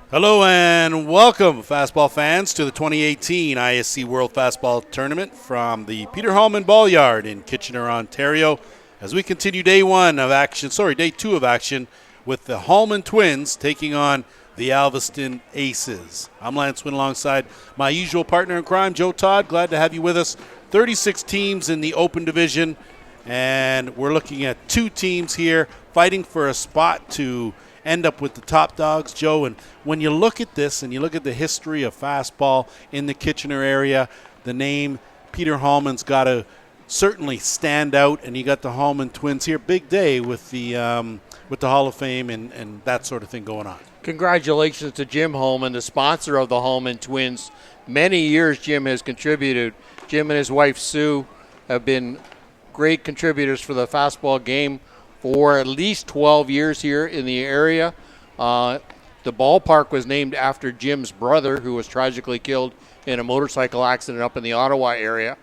Hello and welcome, fastball fans, to the 2018 ISC World Fastball Tournament from the Peter Hallman Ball Yard in Kitchener, Ontario, as we continue day two of action with the Hallman Twins taking on the Alveston Aces. I'm Lance Wynn alongside my usual partner in crime, Joe Todd. Glad to have you with us. 36 teams in the open division, and we're looking at two teams here fighting for a spot to end up with the top dogs, Joe. And when you look at this and you look at the history of fastball in the Kitchener area, the name Peter Hallman's got to certainly stand out. And you got the Hallman Twins here, big day with the Hall of Fame and that sort of thing going on. Congratulations to Jim Hallman, the sponsor of the Hallman Twins. Many years Jim has contributed. Jim and his wife Sue have been great contributors for the fastball game for at least 12 years here in the area. The ballpark was named after Jim's brother, who was tragically killed in a motorcycle accident up in the Ottawa area.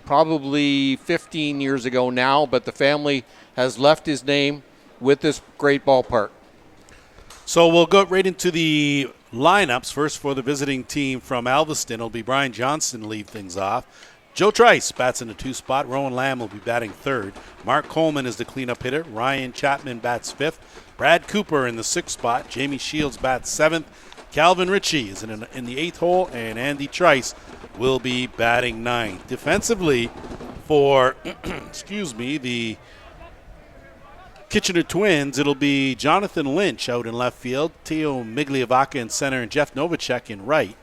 Probably 15 years ago now, but the family has left his name with this great ballpark. So we'll go right into the lineups. First, for the visiting team from Alveston, it'll be Brian Johnson to lead things off. Joe Trice bats in the 2 spot. Rowan Lamb will be batting 3rd. Mark Coleman is the cleanup hitter. Ryan Chapman bats 5th. Brad Cooper in the 6th spot. Jamie Shields bats 7th. Calvin Ritchie is in the 8th hole, and Andy Trice will be batting 9th. Defensively for the Kitchener Twins, it'll be Jonathan Lynch out in left field, Teo Migliavaca in center, and Jeff Novacek in right.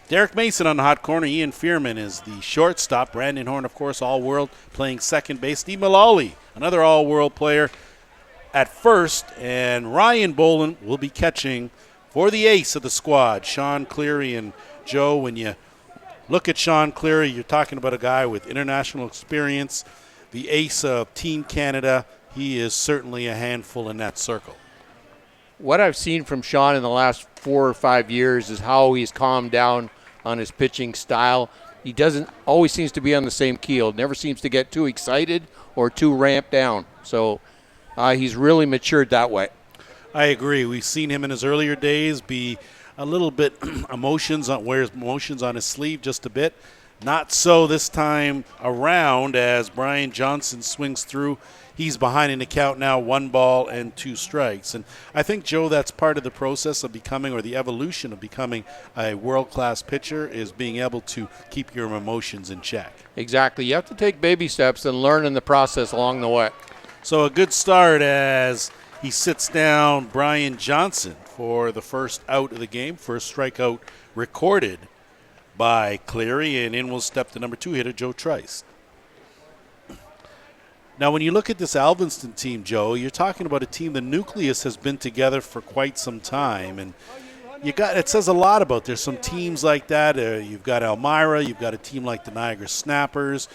Derek Mason on the hot corner. Ian Fearman is the shortstop. Brandon Horn, of course, all-world, playing second base. Steve Mullally, another all-world player, at first. And Ryan Boland will be catching for the ace of the squad, Sean Cleary. And, Joe, when you look at Sean Cleary, you're talking about a guy with international experience, the ace of Team Canada. He is certainly a handful in that circle. What I've seen from Sean in the last 4 or 5 years is how he's calmed down on his pitching style. He doesn't always seems to be on the same keel. Never seems to get too excited or too ramped down. So he's really matured that way. I agree. We've seen him in his earlier days be a little bit wears emotions on his sleeve just a bit. Not so this time around as Brian Johnson swings through. He's behind in the count now, 1 ball and 2 strikes. And I think, Joe, that's part of the process of becoming, or the evolution of becoming, a world-class pitcher, is being able to keep your emotions in check. Exactly. You have to take baby steps and learn in the process along the way. So a good start as he sits down Brian Johnson for the first out of the game, first strikeout recorded by Cleary, and in will step the number 2 hitter, Joe Trice. Now, when you look at this Alveston team, Joe, you're talking about a team, the nucleus has been together for quite some time, and it says a lot about there's some teams like that. You've got Elmira, you've got a team like the Niagara Snappers,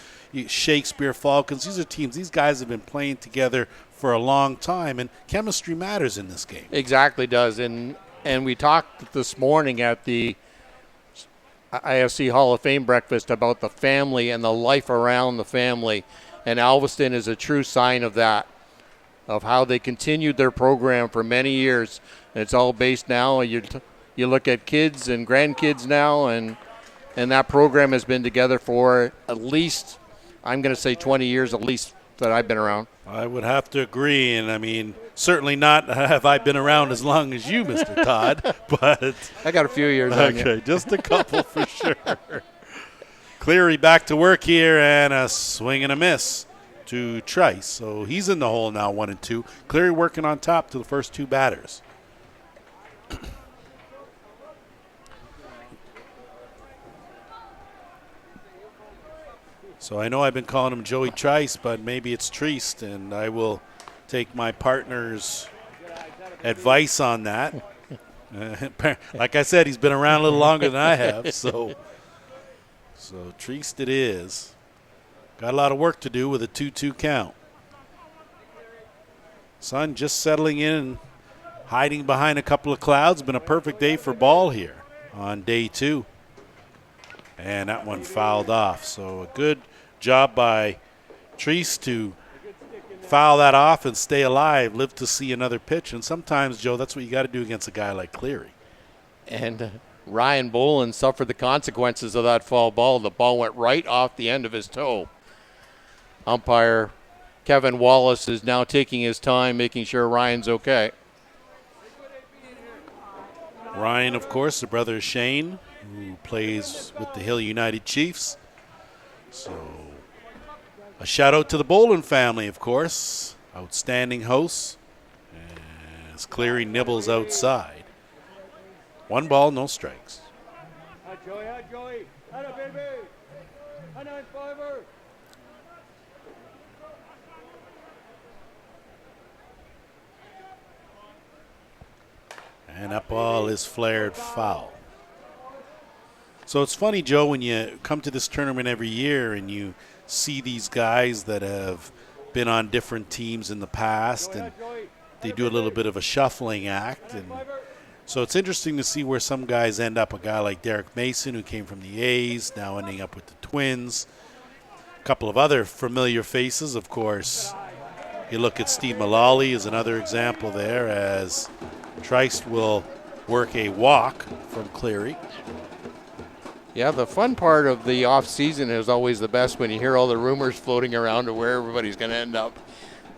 Shakespeare Falcons. These are teams, these guys have been playing together for a long time, and chemistry matters in this game. Exactly does, and we talked this morning at the ISC Hall of Fame breakfast about the family and the life around the family. And Alveston is a true sign of that, of how they continued their program for many years. And it's all based now. You look at kids and grandkids now, and that program has been together for at least, I'm going to say 20 years at least that I've been around. I would have to agree, and I mean, certainly not have I been around as long as you, Mr. Todd, but I got a few years on you. Okay, just a couple for sure. Cleary back to work here, and a swing and a miss to Trice. So he's in the hole now, 1 and 2. Cleary working on top to the first 2 batters. So I know I've been calling him Joey Trice, but maybe it's Triest, and I will take my partner's advice on that. Like I said, he's been around a little longer than I have, so Triest it is. Got a lot of work to do with a 2-2 count. Sun just settling in and hiding behind a couple of clouds. Been a perfect day for ball here on day 2. And that one fouled off. So a good job by Triest to foul that off and stay alive, live to see another pitch. And sometimes, Joe, that's what you got to do against a guy like Cleary. And Ryan Boland suffered the consequences of that foul ball. The ball went right off the end of his toe. Umpire Kevin Wallace is now taking his time, making sure Ryan's okay. Ryan, of course, the brother of Shane, who plays with the Hill United Chiefs. So a shout out to the Boland family, of course. Outstanding hosts. As Cleary nibbles outside. 1 ball, no strikes. Hi, Joey. Hi, Joey. Hello, baby. Hi, 9-5er. And that ball is flared foul. So it's funny, Joe, when you come to this tournament every year and you see these guys that have been on different teams in the past and they do a little bit of a shuffling act. And so it's interesting to see where some guys end up. A guy like Derek Mason, who came from the A's, now ending up with the Twins. A couple of other familiar faces, of course. You look at Steve Mullally as another example there, as Trice will work a walk from Cleary. Yeah, the fun part of the off season is always the best when you hear all the rumors floating around of where everybody's going to end up.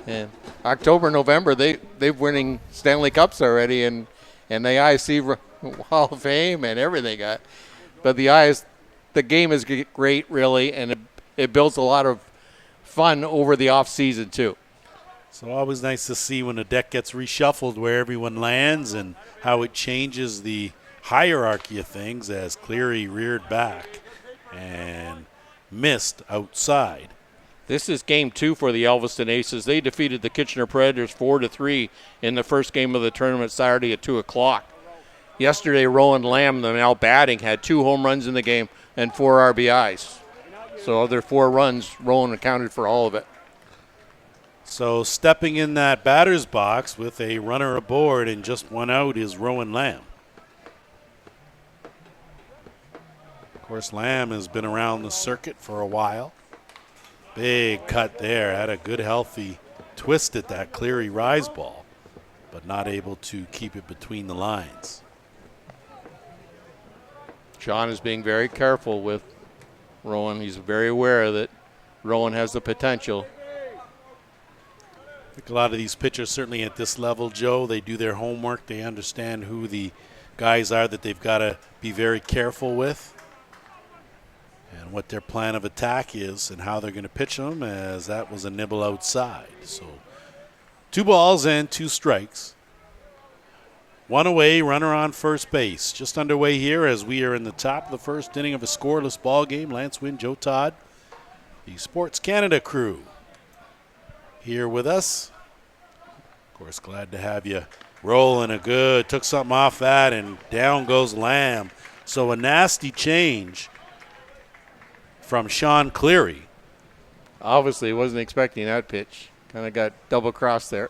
And October, November, they've winning Stanley Cups already, and the ISC Hall of Fame and everything. But the game is great, really, and it builds a lot of fun over the off season too. So always nice to see when the deck gets reshuffled where everyone lands and how it changes the hierarchy of things, as Cleary reared back and missed outside. This is game 2 for the Elviston Aces. They defeated the Kitchener Predators 4-3 in the first game of the tournament Saturday at 2 o'clock. Yesterday, Rowan Lamb, the now batting, had 2 home runs in the game and 4 RBIs. So of their 4 runs, Rowan accounted for all of it. So stepping in that batter's box with a runner aboard and just 1 out is Rowan Lamb. Of course, Lamb has been around the circuit for a while. Big cut there. Had a good, healthy twist at that Cleary rise ball, but not able to keep it between the lines. John is being very careful with Rowan. He's very aware that Rowan has the potential. I think a lot of these pitchers, certainly at this level, Joe, they do their homework. They understand who the guys are that they've got to be very careful with and what their plan of attack is and how they're going to pitch them, as that was a nibble outside. So 2 balls and 2 strikes. 1 away, runner on first base. Just underway here as we are in the top of the first inning of a scoreless ball game. Lance Wynn, Joe Todd, the Sports Canada crew here with us. Of course, glad to have you rolling a good. Took something off that, and down goes Lamb. So a nasty change from Sean Cleary. Obviously, wasn't expecting that pitch. Kind of got double-crossed there.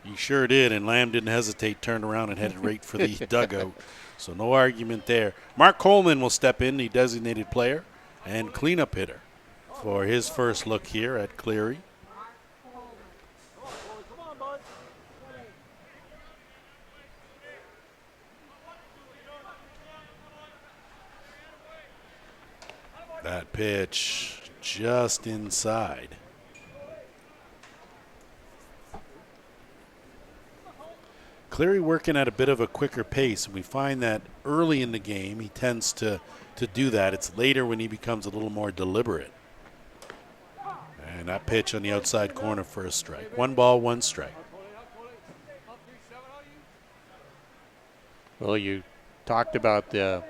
He sure did, and Lamb didn't hesitate, turned around and headed right for the dugout. So no argument there. Mark Coleman will step in, the designated player and cleanup hitter, for his first look here at Cleary. That pitch just inside. Cleary working at a bit of a quicker pace, and we find that early in the game he tends to do that. It's later when he becomes a little more deliberate. And that pitch on the outside corner for a strike. 1 ball, 1 strike. Well, you talked about the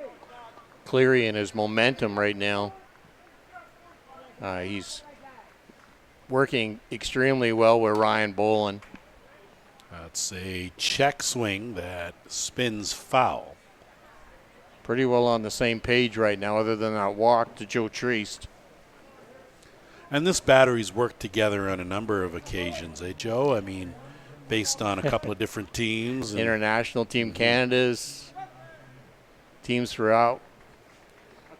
Cleary and his momentum right now. He's working extremely well with Ryan Boland. That's a check swing that spins foul. Pretty well on the same page right now, other than that walk to Joe Triest. And this battery's worked together on a number of occasions, eh, Joe? I mean, based on a couple of different teams. And International Team Canada's, teams throughout.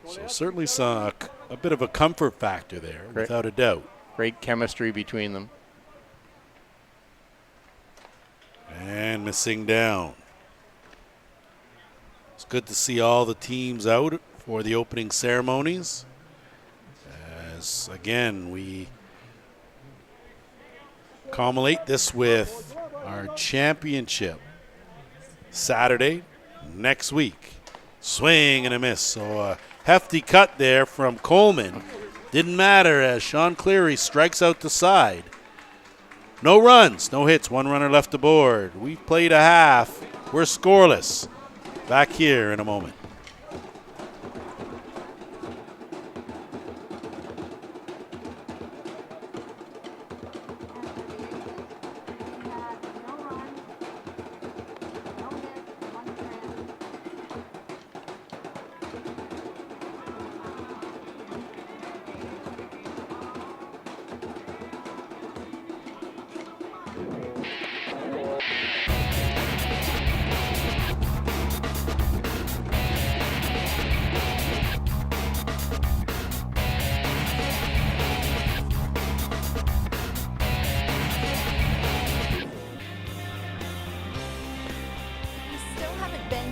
So certainly a bit of a comfort factor there, without a doubt. Great chemistry between them. And missing down. It's good to see all the teams out for the opening ceremonies. As again, we culminate this with our championship Saturday next week. Swing and a miss. So a hefty cut there from Coleman. Didn't matter as Sean Cleary strikes out the side. No runs, no hits, one runner left aboard. We've played a half. We're scoreless. Back here in a moment.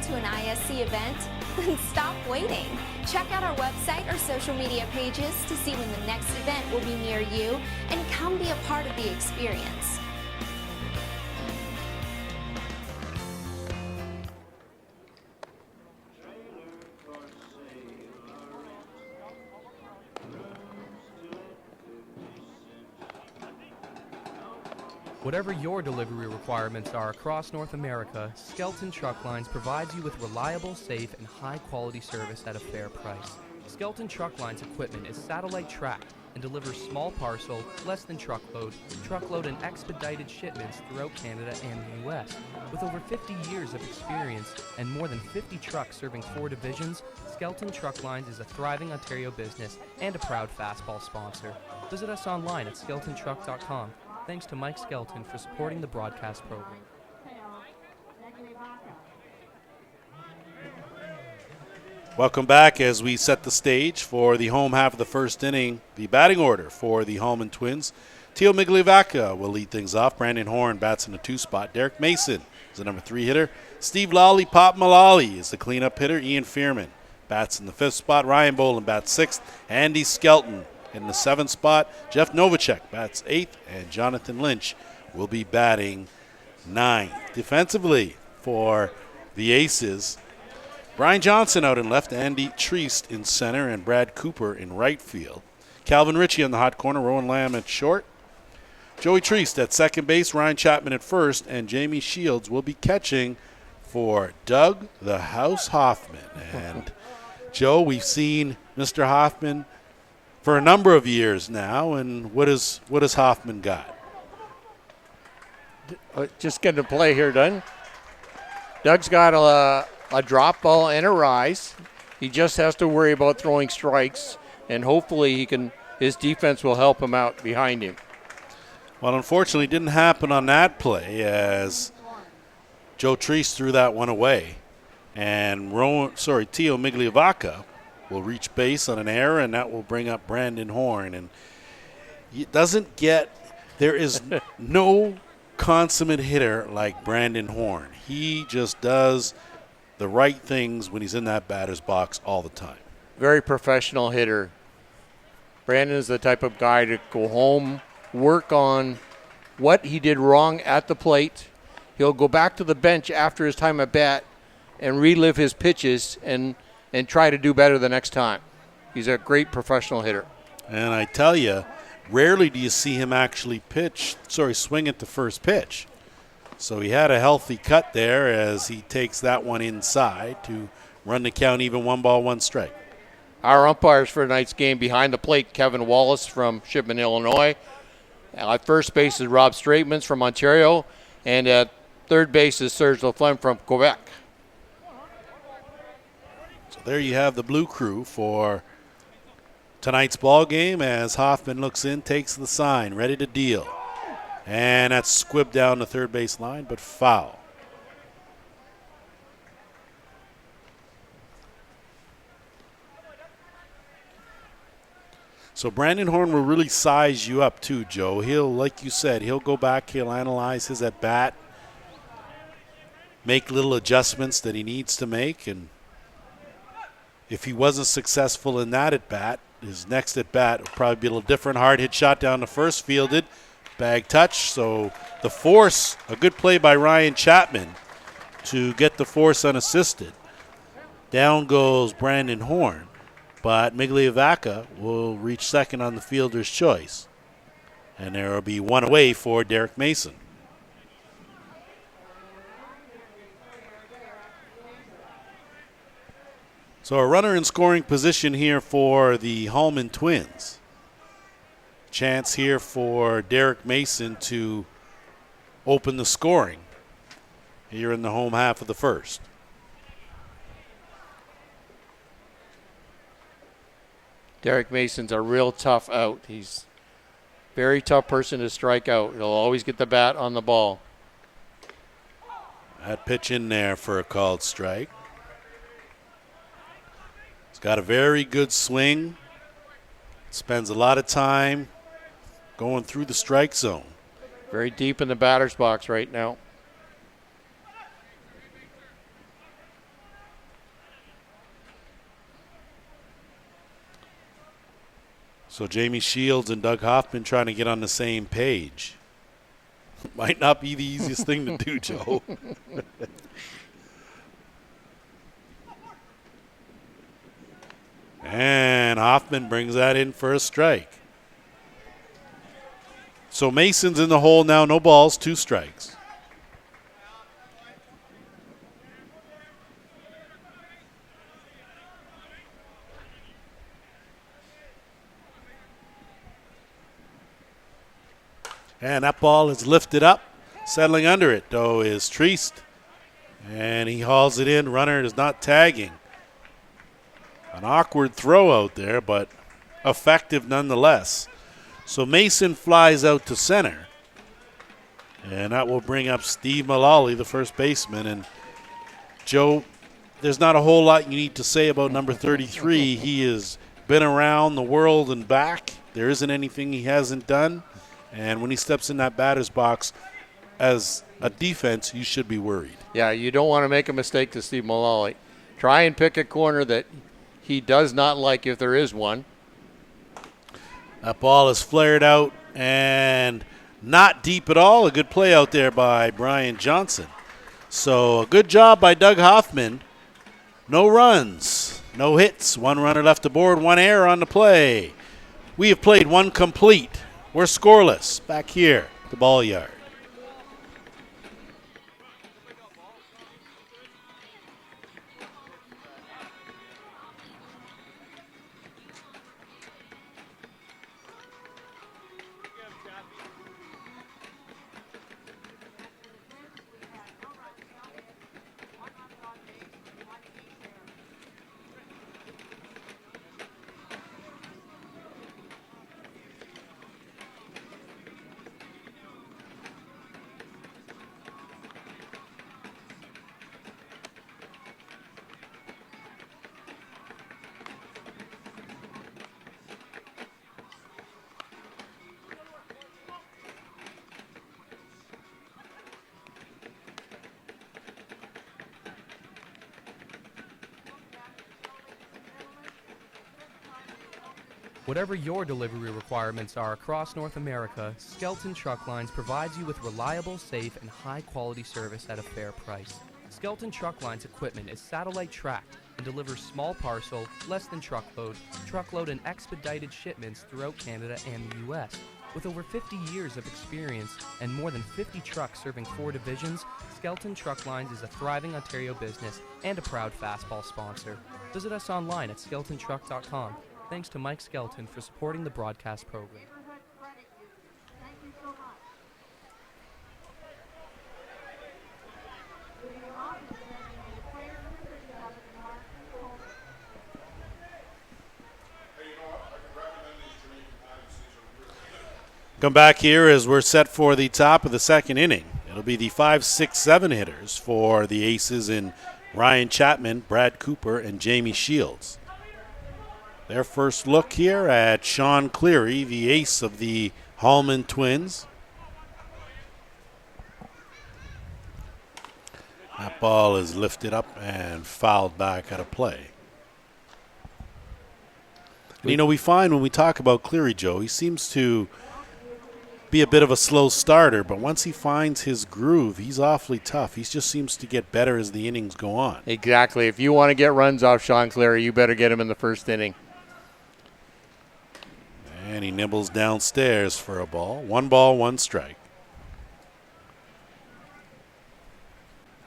To an ISC event? Then stop waiting. Check out our website or social media pages to see when the next event will be near you and come be a part of the experience. Whatever your delivery requirements are across North America, Skelton Truck Lines provides you with reliable, safe, and high-quality service at a fair price. Skelton Truck Lines equipment is satellite tracked and delivers small parcel, less than truckload, and expedited shipments throughout Canada and the U.S. With over 50 years of experience and more than 50 trucks serving 4 divisions, Skelton Truck Lines is a thriving Ontario business and a proud fastball sponsor. Visit us online at skeltontruck.com. Thanks to Mike Skelton for supporting the broadcast program. Welcome back as we set the stage for the home half of the first inning. The batting order for the Hallman Twins. Teo Migliavaca will lead things off. Brandon Horn bats in the 2 spot. Derek Mason is the number 3 hitter. Steve Lollipop Malali is the cleanup hitter. Ian Fearman bats in the 5th spot. Ryan Boland bats 6th. Andy Skelton in the 7th spot. Jeff Novacek bats 8th. And Jonathan Lynch will be batting 9th. Defensively for the Aces, Brian Johnson out in left, Andy Treist in center, and Brad Cooper in right field. Calvin Ritchie on the hot corner, Rowan Lamb at short. Joey Treist at second base, Ryan Chapman at first, and Jamie Shields will be catching for Doug the House Hoffman. And Joe, we've seen Mr. Hoffman for a number of years now, and what has Hoffman got? Just getting the play here done. Doug's got a drop ball and a rise. He just has to worry about throwing strikes, and hopefully his defense will help him out behind him. Well, unfortunately, it didn't happen on that play as Joe Treist threw that one away. And Teo Migliavaca will reach base on an error, and that will bring up Brandon Horn. And there is no consummate hitter like Brandon Horn. He just does the right things when he's in that batter's box all the time. Very professional hitter. Brandon is the type of guy to go home, work on what he did wrong at the plate. He'll go back to the bench after his time at bat and relive his pitches and try to do better the next time. He's a great professional hitter. And I tell you, rarely do you see him actually swing at the first pitch. So he had a healthy cut there as he takes that one inside to run the count even 1-1 Our umpires for tonight's game behind the plate, Kevin Wallace from Shipman, Illinois. At first base is Rob Straitmans from Ontario. And at third base is Serge Laflamme from Quebec. So there you have the Blue Crew for tonight's ball game as Hoffman looks in, takes the sign, ready to deal. And that's squibbed down the third base line, but foul. So Brandon Horn will really size you up too, Joe. Like you said, he'll go back, he'll analyze his at-bat, make little adjustments that he needs to make, and If he wasn't successful in that at bat, his next at bat will probably be a little different. Hard hit shot down the first, fielded, bag touch. So the force, a good play by Ryan Chapman to get the force unassisted. Down goes Brandon Horn, but Migliavaca will reach second on the fielder's choice. And there will be one away for Derek Mason. So a runner in scoring position here for the Hallman Twins. Chance here for Derek Mason to open the scoring here in the home half of the first. Derek Mason's a real tough out. He's a very tough person to strike out. He'll always get the bat on the ball. That pitch in there for a called strike. He's got a very good swing. Spends a lot of time going through the strike zone. Very deep in the batter's box right now. So Jamie Shields and Doug Hoffman trying to get on the same page. Might not be the easiest thing to do, Joe. And Hoffman brings that in for a strike. So Mason's in the hole now, no balls, 2 strikes. And that ball is lifted up. Settling under it, though, is Treist. And he hauls it in. Runner is not tagging. An awkward throw out there, but effective nonetheless. So Mason flies out to center. And that will bring up Steve Mullally, the first baseman. And, Joe, there's not a whole lot you need to say about number 33. He has been around the world and back. There isn't anything he hasn't done. And when he steps in that batter's box, as a defense, you should be worried. Yeah, you don't want to make a mistake to Steve Mullally. Try and pick a corner that he does not like if there is one. That ball is flared out and not deep at all. A good play out there by Brian Johnson. So a good job by Doug Hoffman. No runs, no hits, 1 runner left aboard, 1 error on the play. We have played 1 complete. We're scoreless back here at the ball yard. Whatever your delivery requirements are across North America, Skelton Truck Lines provides you with reliable, safe, and high-quality service at a fair price. Skelton Truck Lines equipment is satellite tracked and delivers small parcel, less than truckload, and expedited shipments throughout Canada and the U.S. With over 50 years of experience and more than 50 trucks serving 4 divisions, Skelton Truck Lines is a thriving Ontario business and a proud fastball sponsor. Visit us online at skeltontruck.com. Thanks to Mike Skelton for supporting the broadcast program. Come back here as we're set for the top of the second inning. It'll be the 5, 6, 7 hitters for the Aces in Ryan Chapman, Brad Cooper, and Jamie Shields. Their first look here at Sean Cleary, the ace of the Hallman Twins. That ball is lifted up and fouled back out of play. You know, we find when we talk about Cleary, Joe, he seems to be a bit of a slow starter, but once he finds his groove, he's awfully tough. He just seems to get better as the innings go on. Exactly. If you want to get runs off Sean Cleary, you better get him in the first inning. And he nibbles downstairs for a ball. 1 ball, 1 strike.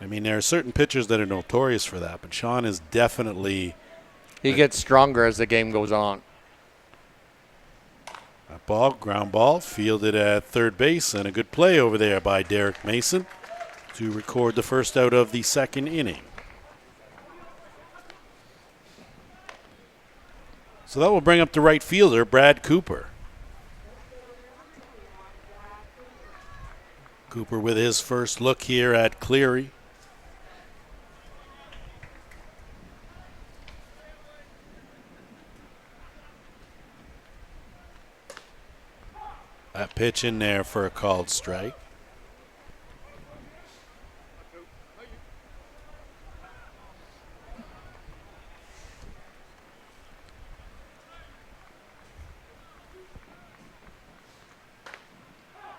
I mean, there are certain pitchers that are notorious for that, but Sean is definitely... He gets stronger as the game goes on. That ball, ground ball, fielded at third base, and a good play over there by Derek Mason to record the first out of the second inning. So that will bring up the right fielder, Brad Cooper. Cooper with his first look here at Cleary. That pitch in there for a called strike.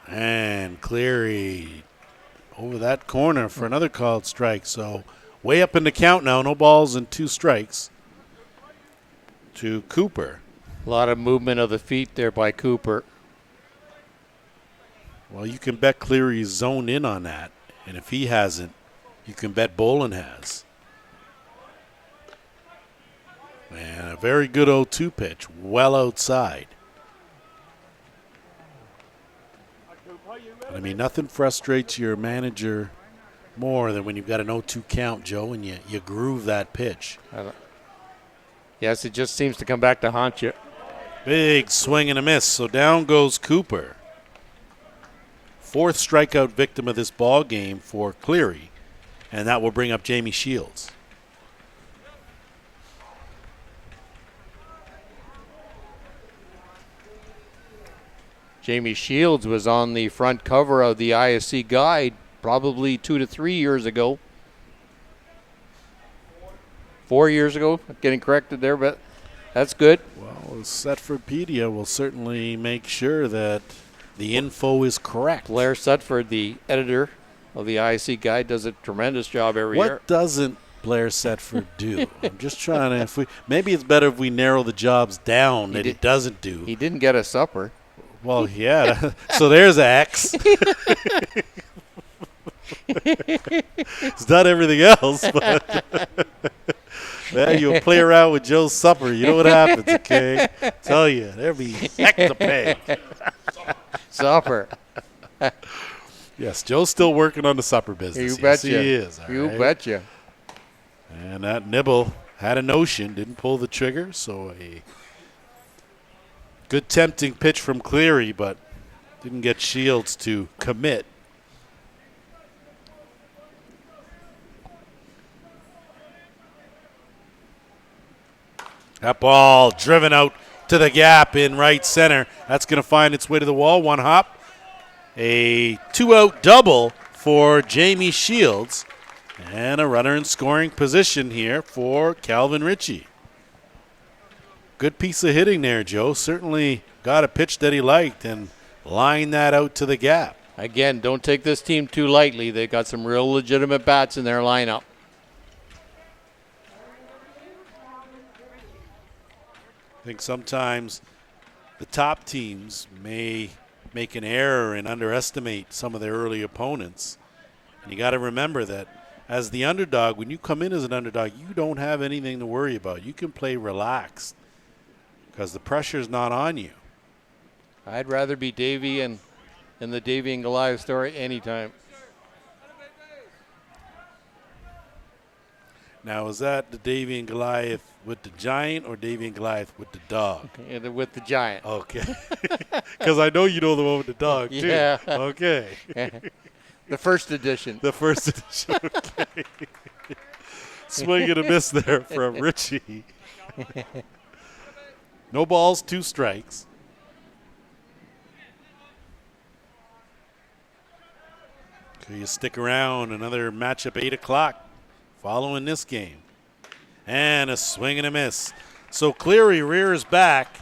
And Cleary over that corner for another called strike. So way up in the count now. No balls and 2 strikes to Cooper. A lot of movement of the feet there by Cooper. Well, you can bet Cleary's zoned in on that. And if he hasn't, you can bet Bolin has. And a very good 0-2 pitch. Well outside. I mean, nothing frustrates your manager more than when you've got an 0-2 count, Joe, and you groove that pitch. Yes, it just seems to come back to haunt you. Big swing and a miss. So down goes Cooper. 4th strikeout victim of this ball game for Cleary, and that will bring up Jamie Shields. Jamie Shields was on the front cover of the ISC Guide probably 2 to 3 years ago. 4 years ago, getting corrected there, but that's good. Well, Setfordpedia will certainly make sure that the info is correct. Blair Sutford, the editor of the ISC Guide, does a tremendous job every year. What doesn't Blair Setford do? I'm just trying to, maybe it's better if we narrow the jobs down that he doesn't do. He didn't get a supper. Well, yeah. So there's X. It's not everything else, but you'll play around with Joe's supper. You know what happens, okay? Tell you, there'll be heck to pay. Supper. Yes, Joe's still working on the supper business. You betcha. Yes, he is. You betcha. And that nibble had a notion, didn't pull the trigger, so a good tempting pitch from Cleary, but didn't get Shields to commit. That ball driven out to the gap in right center. That's going to find its way to the wall. 1 hop. A 2-out double for Jamie Shields. And a runner in scoring position here for Calvin Ritchie. Good piece of hitting there, Joe. Certainly got a pitch that he liked and lined that out to the gap. Again, don't take this team too lightly. They've got some real legitimate bats in their lineup. I think sometimes the top teams may make an error and underestimate some of their early opponents. And you got to remember that as the underdog, when you come in as an underdog, you don't have anything to worry about. You can play relaxed because the pressure's not on you. I'd rather be Davey and in the Davey and Goliath story anytime. Now, is that the Davey and Goliath with the giant or Davey and Goliath with the dog? And with the giant. Okay. Because I know you know the one with the dog, too. Yeah. Okay. The first edition. The first edition. Okay. Swing and a miss there from Ritchie. No balls, 2 strikes. Okay, you stick around. Another matchup, 8 o'clock following this game. And a swing and a miss. So Cleary rears back,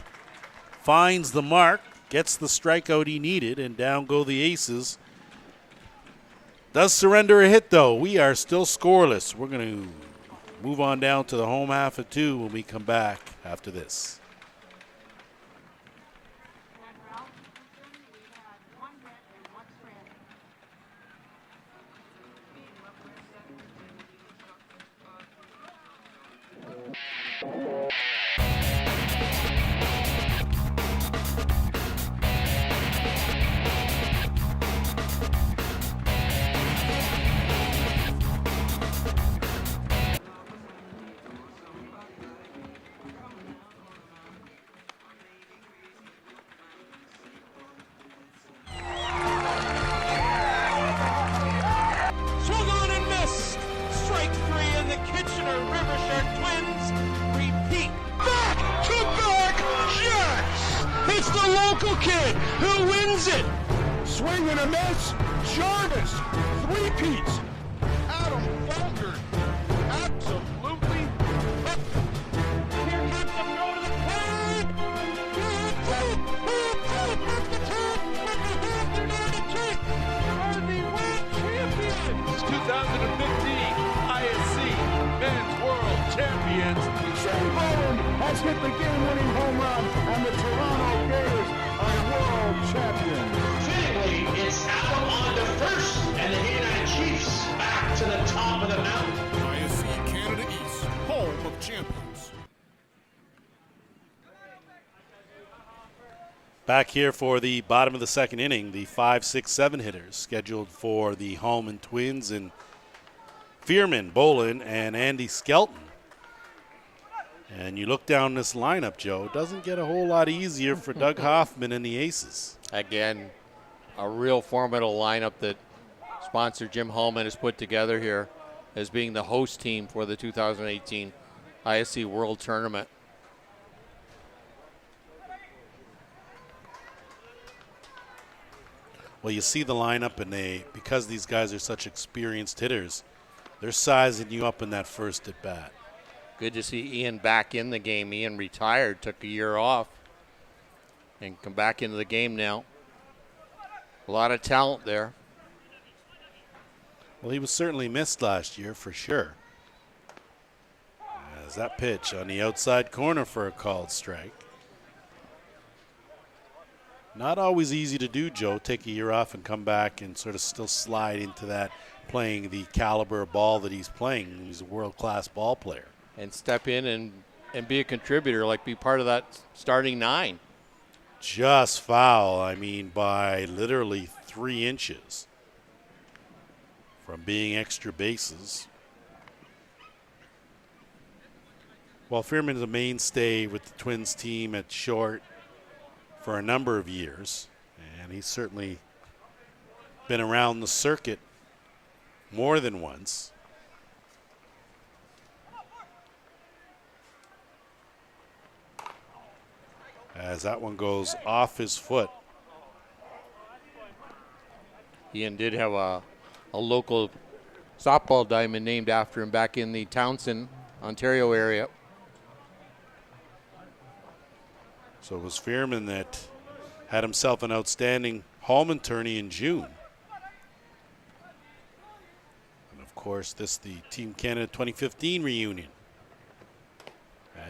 finds the mark, gets the strikeout he needed, and down go the Aces. Does surrender a hit, though. We are still scoreless. We're going to move on down to the home half of 2 when we come back after this. Swung on and missed. Strike 3, and the Kitchener River Shark Twins repeat. Back to back Jets! It's the local kid who wins it. Swing and a miss. Jarvis, 3-peats. Adam Falkert, absolutely. Here comes the throw to the plate. Are the world champions. 2015 ISC Men's World Champions. Shane Bowen has hit the game-winning home run, and the Toronto Gators are world champions. Fittingly, it's Adam on to first, and the United Chiefs back to the top of the mountain. ISC Canada East, home of champions. Back here for the bottom of the second inning, the 5, 6, 7 hitters scheduled for the Hallman Twins and Fearman, Bolin, and Andy Skelton. And you look down this lineup, Joe, it doesn't get a whole lot easier for Doug Hoffman and the Aces. Again, a real formidable lineup that sponsor Jim Hallman has put together here as being the host team for the 2018 ISC World Tournament. Well, you see the lineup, and because these guys are such experienced hitters, they're sizing you up in that first at bat. Good to see Ian back in the game. Ian retired, took a year off, and come back into the game now. A lot of talent there. Well, he was certainly missed last year for sure. As that pitch on the outside corner for a called strike. Not always easy to do, Joe. Take a year off and come back and sort of still slide into that, playing the caliber of ball that he's playing. He's a world-class ball player. And step in and be a contributor, like be part of that starting 9. Just foul, I mean, by literally 3 inches from being extra bases. Well, Fearman is a mainstay with the Twins team at short for a number of years, and he's certainly been around the circuit more than once. As that one goes off his foot. Ian did have a local softball diamond named after him back in the Townsend, Ontario area. So it was Fearman that had himself an outstanding Hallman tourney in June. And of course, this the Team Canada 2015 reunion.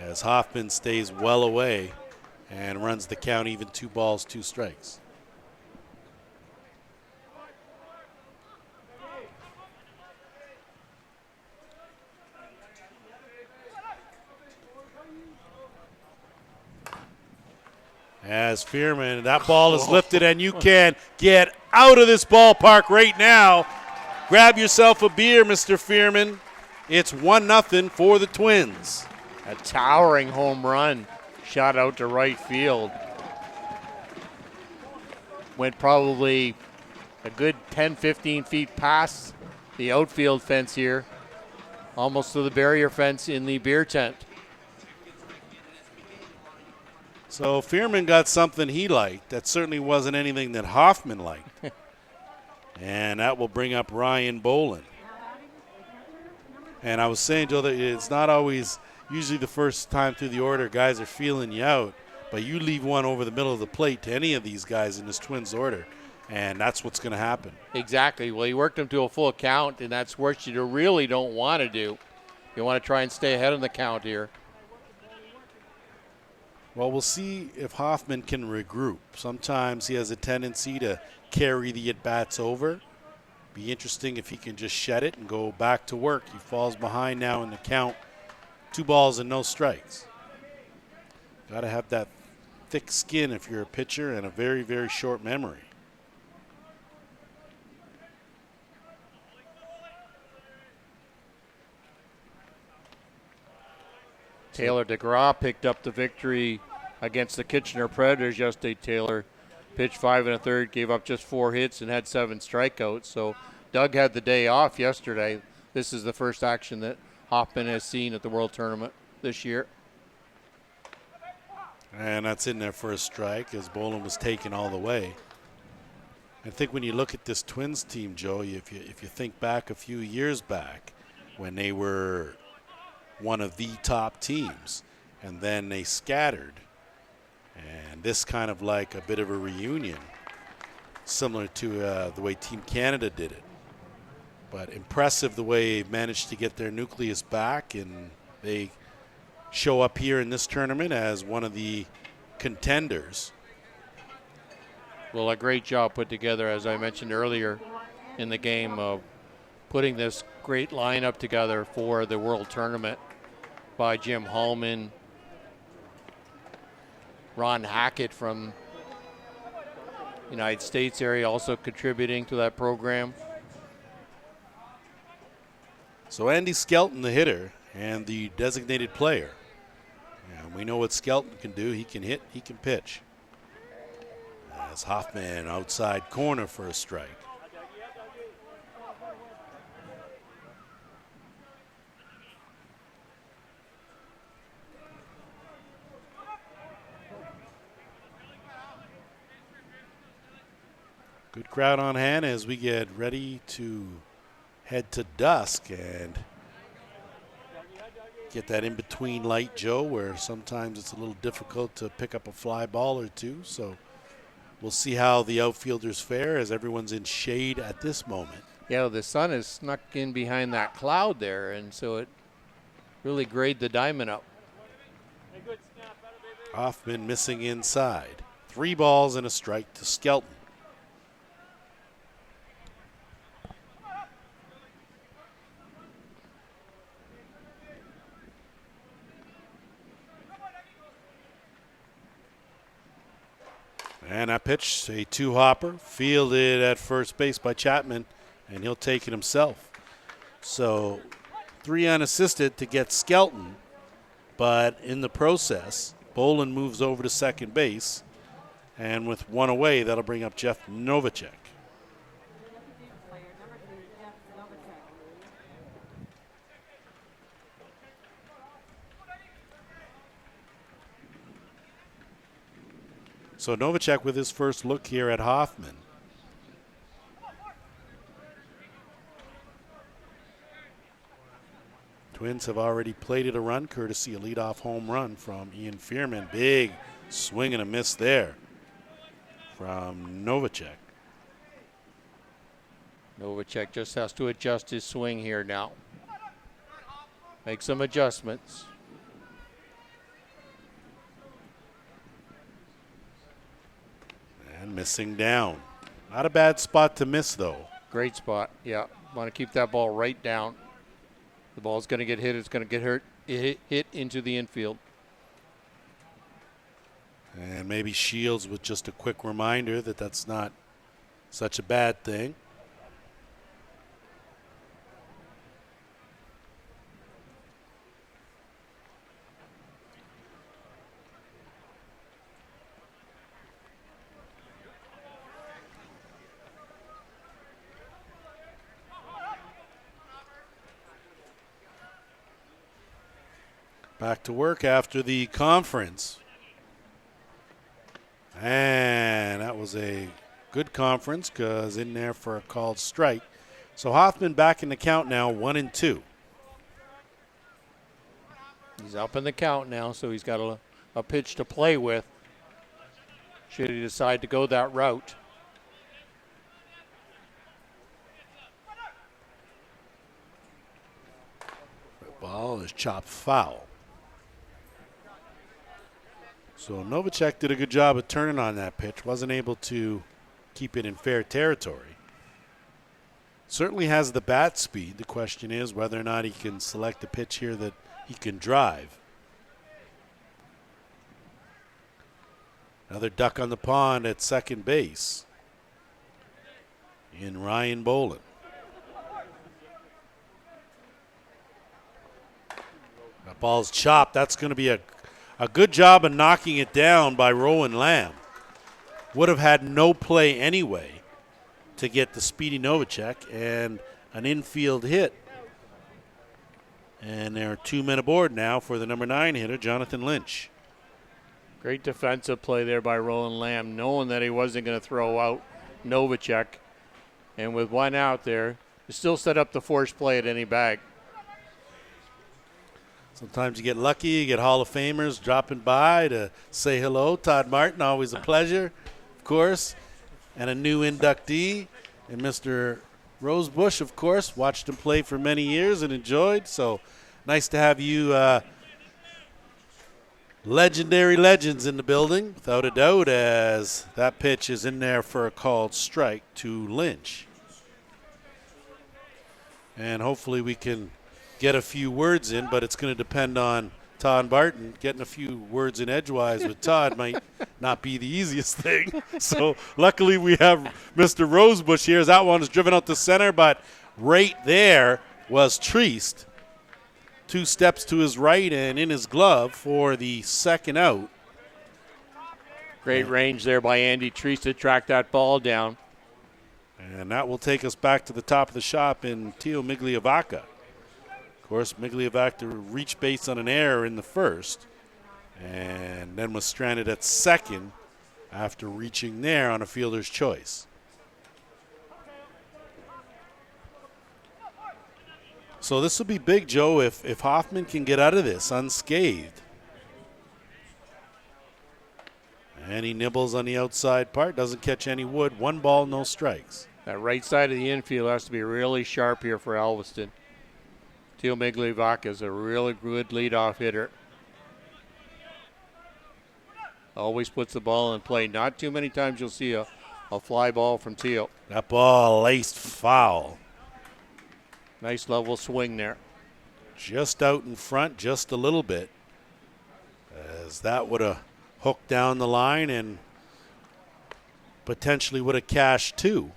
As Hoffman stays well away and runs the count even 2 balls, 2 strikes. As Fearman, that ball is lifted, and you can get out of this ballpark right now. Grab yourself a beer, Mr. Fearman. It's 1-0 for the Twins. A towering home run shot out to right field. Went probably a good 10, 15 feet past the outfield fence here, almost to the barrier fence in the beer tent. So Fearman got something he liked. That certainly wasn't anything that Hoffman liked. And that will bring up Ryan Bolin. And I was saying, Joe, that it's not always usually the first time through the order, guys are feeling you out, but you leave one over the middle of the plate to any of these guys in this Twins order, and that's what's going to happen. Exactly. Well, you worked him to a full count, and that's what you really don't want to do. You want to try and stay ahead of the count here. Well, we'll see if Hoffman can regroup. Sometimes he has a tendency to carry the at-bats over. Be interesting if he can just shed it and go back to work. He falls behind now in the count. 2 balls and no strikes. Got to have that thick skin if you're a pitcher and a very, very short memory. Taylor DeGraw picked up the victory against the Kitchener Predators yesterday. Taylor pitched 5 1/3, gave up just 4 hits and had 7 strikeouts. So Doug had the day off yesterday. This is the first action that Hoffman has seen at the World Tournament this year. And that's in there for a strike as Bolin was taken all the way. I think when you look at this Twins team, Joe, if you think back a few years back when they were one of the top teams and then they scattered, and this kind of like a bit of a reunion similar to the way Team Canada did it. But impressive the way they managed to get their nucleus back, and they show up here in this tournament as one of the contenders. Well, a great job put together, as I mentioned earlier in the game, of putting this great lineup together for the World Tournament by Jim Hallman, Ron Hackett from United States area also contributing to that program. So Andy Skelton, the hitter, and the designated player. And we know what Skelton can do. He can hit, he can pitch. As Hoffman outside corner for a strike. Good crowd on hand as we get ready to head to dusk and get that in-between light, Joe, where sometimes it's a little difficult to pick up a fly ball or two. So we'll see how the outfielders fare as everyone's in shade at this moment. Yeah, the sun is snuck in behind that cloud there, and so it really grayed the diamond up. Hoffman missing inside. 3 balls and a strike to Skelton. And that pitch, a 2-hopper, fielded at first base by Chapman, and he'll take it himself. So 3 unassisted to get Skelton, but in the process, Bolin moves over to second base, and with 1 away, that'll bring up Jeff Novacek. So Novacek with his first look here at Hoffman. Twins have already plated a run, courtesy a leadoff home run from Ian Fearman. Big swing and a miss there from Novacek. Novacek just has to adjust his swing here now. Make some adjustments. And missing down. Not a bad spot to miss, though. Great spot, yeah. Want to keep that ball right down. The ball's going to get hit. It's going to get hit into the infield. And maybe Shields with just a quick reminder that that's not such a bad thing. Back to work after the conference. And that was a good conference because in there for a called strike. So Hoffman back in the count now, 1-2. He's up in the count now, so he's got a pitch to play with. Should he decide to go that route. The ball is chopped foul. So Novacek did a good job of turning on that pitch. Wasn't able to keep it in fair territory. Certainly has the bat speed. The question is whether or not he can select a pitch here that he can drive. Another duck on the pond at second base in Ryan Bolin. That ball's chopped. That's going to be a good job of knocking it down by Rowan Lamb. Would have had no play anyway to get the speedy Novacek and an infield hit. And there are 2 men aboard now for the number 9 hitter, Jonathan Lynch. Great defensive play there by Rowan Lamb, knowing that he wasn't going to throw out Novacek. And with one out there, he still set up the force play at any bag. Sometimes you get lucky, you get Hall of Famers dropping by to say hello. Todd Martin, always a pleasure, of course. And a new inductee, and Mr. Rosebush, of course. Watched him play for many years and enjoyed. So nice to have you legendary legends in the building, without a doubt, as that pitch is in there for a called strike to Lynch. And hopefully we can get a few words in, but it's going to depend on Todd Barton. Getting a few words in edgewise with Todd might not be the easiest thing. So luckily we have Mr. Rosebush here, as that one is driven out to center, but right there was Treist. 2 steps to his right and in his glove for the second out. Great range there by Andy Treist to track that ball down. And that will take us back to the top of the shop in Teo Migliavaca. Of course, Migliavaca reached base on an error in the first and then was stranded at second after reaching there on a fielder's choice. So this will be big, Joe, if Hoffman can get out of this unscathed. And he nibbles on the outside part, doesn't catch any wood. 1 ball, no strikes. That right side of the infield has to be really sharp here for Alveston. Teo Migliavaca is a really good leadoff hitter. Always puts the ball in play. Not too many times you'll see a fly ball from Teo. That ball laced foul. Nice level swing there. Just out in front, just a little bit, as that would have hooked down the line and potentially would have cashed too.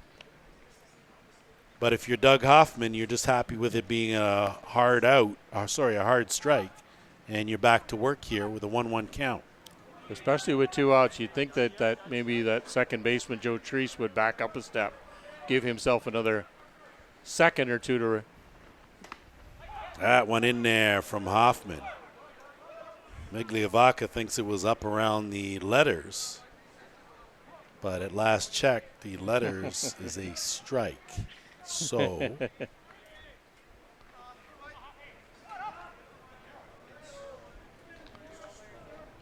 But if you're Doug Hoffman, you're just happy with it being a hard strike, and you're back to work here with a 1-1 count. Especially with 2 outs, you'd think that maybe that second baseman, Joe Treist, would back up a step, give himself another second or two to. That one in there from Hoffman. Migliavaca thinks it was up around the letters, but at last check, the letters is a strike. So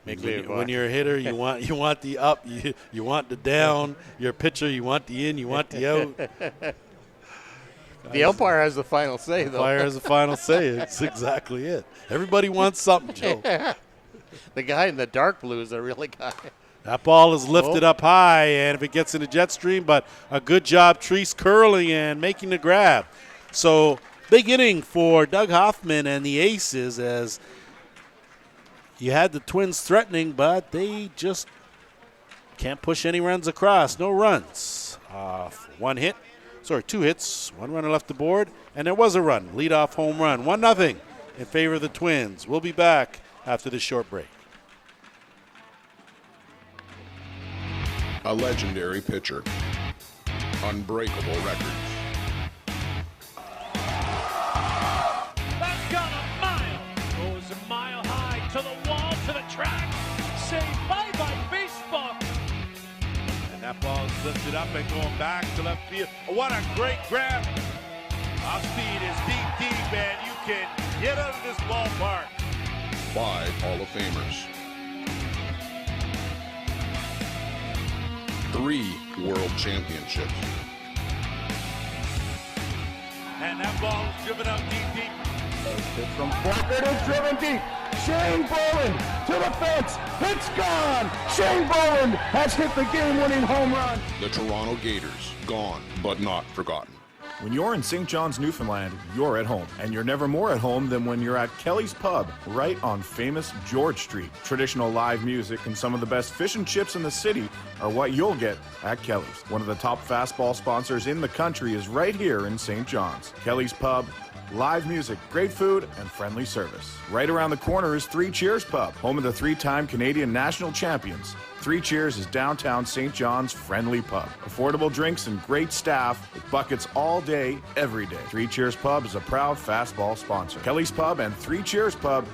when you're a hitter, you want the up, you want the down. Your pitcher, you want the in, you want the out. The umpire has the final say, though. The umpire has the final say. It's exactly it. Everybody wants something, Joe. The guy in the dark blue is the really guy. That ball is lifted up high, and if it gets in a jet stream, but a good job, Treist curling and making the grab. So big inning for Doug Hoffman and the Aces, as you had the Twins threatening, but they just can't push any runs across. No runs. 2 hits, 1 runner left the board, and there was a run. Leadoff home run, 1-0 in favor of the Twins. We'll be back after this short break. A legendary pitcher. Unbreakable records. That's got a mile. Goes a mile high to the wall, to the track. Say bye-bye baseball. And that ball is lifted up and going back to left field. What a great grab. Off speed is deep, and you can get out of this ballpark. 5 Hall of Famers, 3 World Championships, And that ball is driven out deep. Pitch from Blackford is driven deep. Shane Boland to the fence. It's gone. Shane Boland has hit the game-winning home run. the Toronto Gators, gone but not forgotten. When you're in St. John's, Newfoundland, you're at home. And you're never more at home than when you're at Kelly's Pub, right on famous George Street. Traditional live music and some of the best fish and chips in the city are what you'll get at Kelly's. One of the top fastball sponsors in the country is right here in St. John's. Kelly's Pub, live music, great food, and friendly service. Right around the corner is Three Cheers Pub, home of the 3-time Canadian national champions. Three Cheers is downtown St. John's friendly pub. Affordable drinks and great staff with buckets all day, every day. Three Cheers Pub is a proud fastball sponsor. Kelly's Pub and Three Cheers Pub,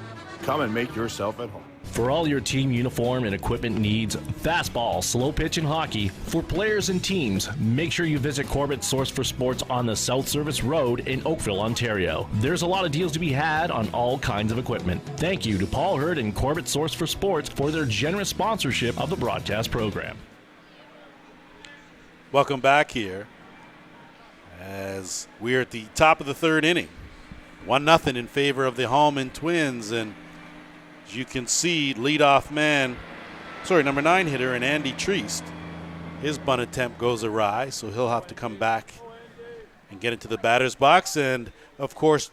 come and make yourself at home. For all your team uniform and equipment needs, fastball, slow pitch, and hockey, for players and teams, make sure you visit Corbett's Source for Sports on the South Service Road in Oakville, Ontario. There's a lot of deals to be had on all kinds of equipment. Thank you to Paul Hurd and Corbett's Source for Sports for their generous sponsorship of the broadcast program. Welcome back here as we're at the top of the third inning. 1-0 in favor of the Hallman Twins, and as you can see, number 9 hitter, and Andy Treist, his bunt attempt goes awry, so he'll have to come back and get into the batter's box. And, of course,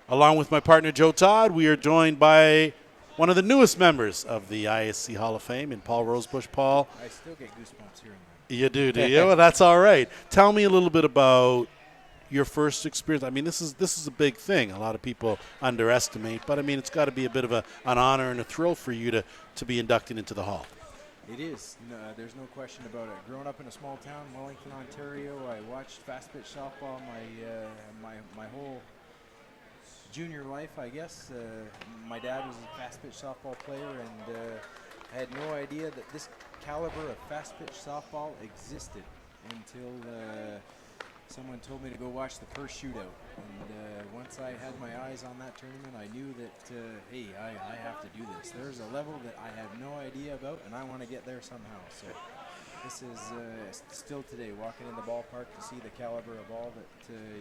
along with my partner Joe Todd, we are joined by one of the newest members of the ISC Hall of Fame, and Paul Rosebush. Paul. I still get goosebumps hearing that. You do you? Well, that's all right. Tell me a little bit about your first experience. I mean, this is a big thing. A lot of people underestimate, but I mean, it's got to be a bit of an honor and a thrill for you to be inducted into the Hall. It is. No, there's no question about it. Growing up in a small town, Wellington, Ontario, I watched fast pitch softball my whole junior life, I guess. My dad was a fast pitch softball player, and I had no idea that this caliber of fast pitch softball existed until someone told me to go watch the first shootout. And once I had my eyes on that tournament, I knew that, hey, I have to do this. There's a level that I have no idea about, and I want to get there somehow. So this is still today, walking in the ballpark to see the caliber of ball that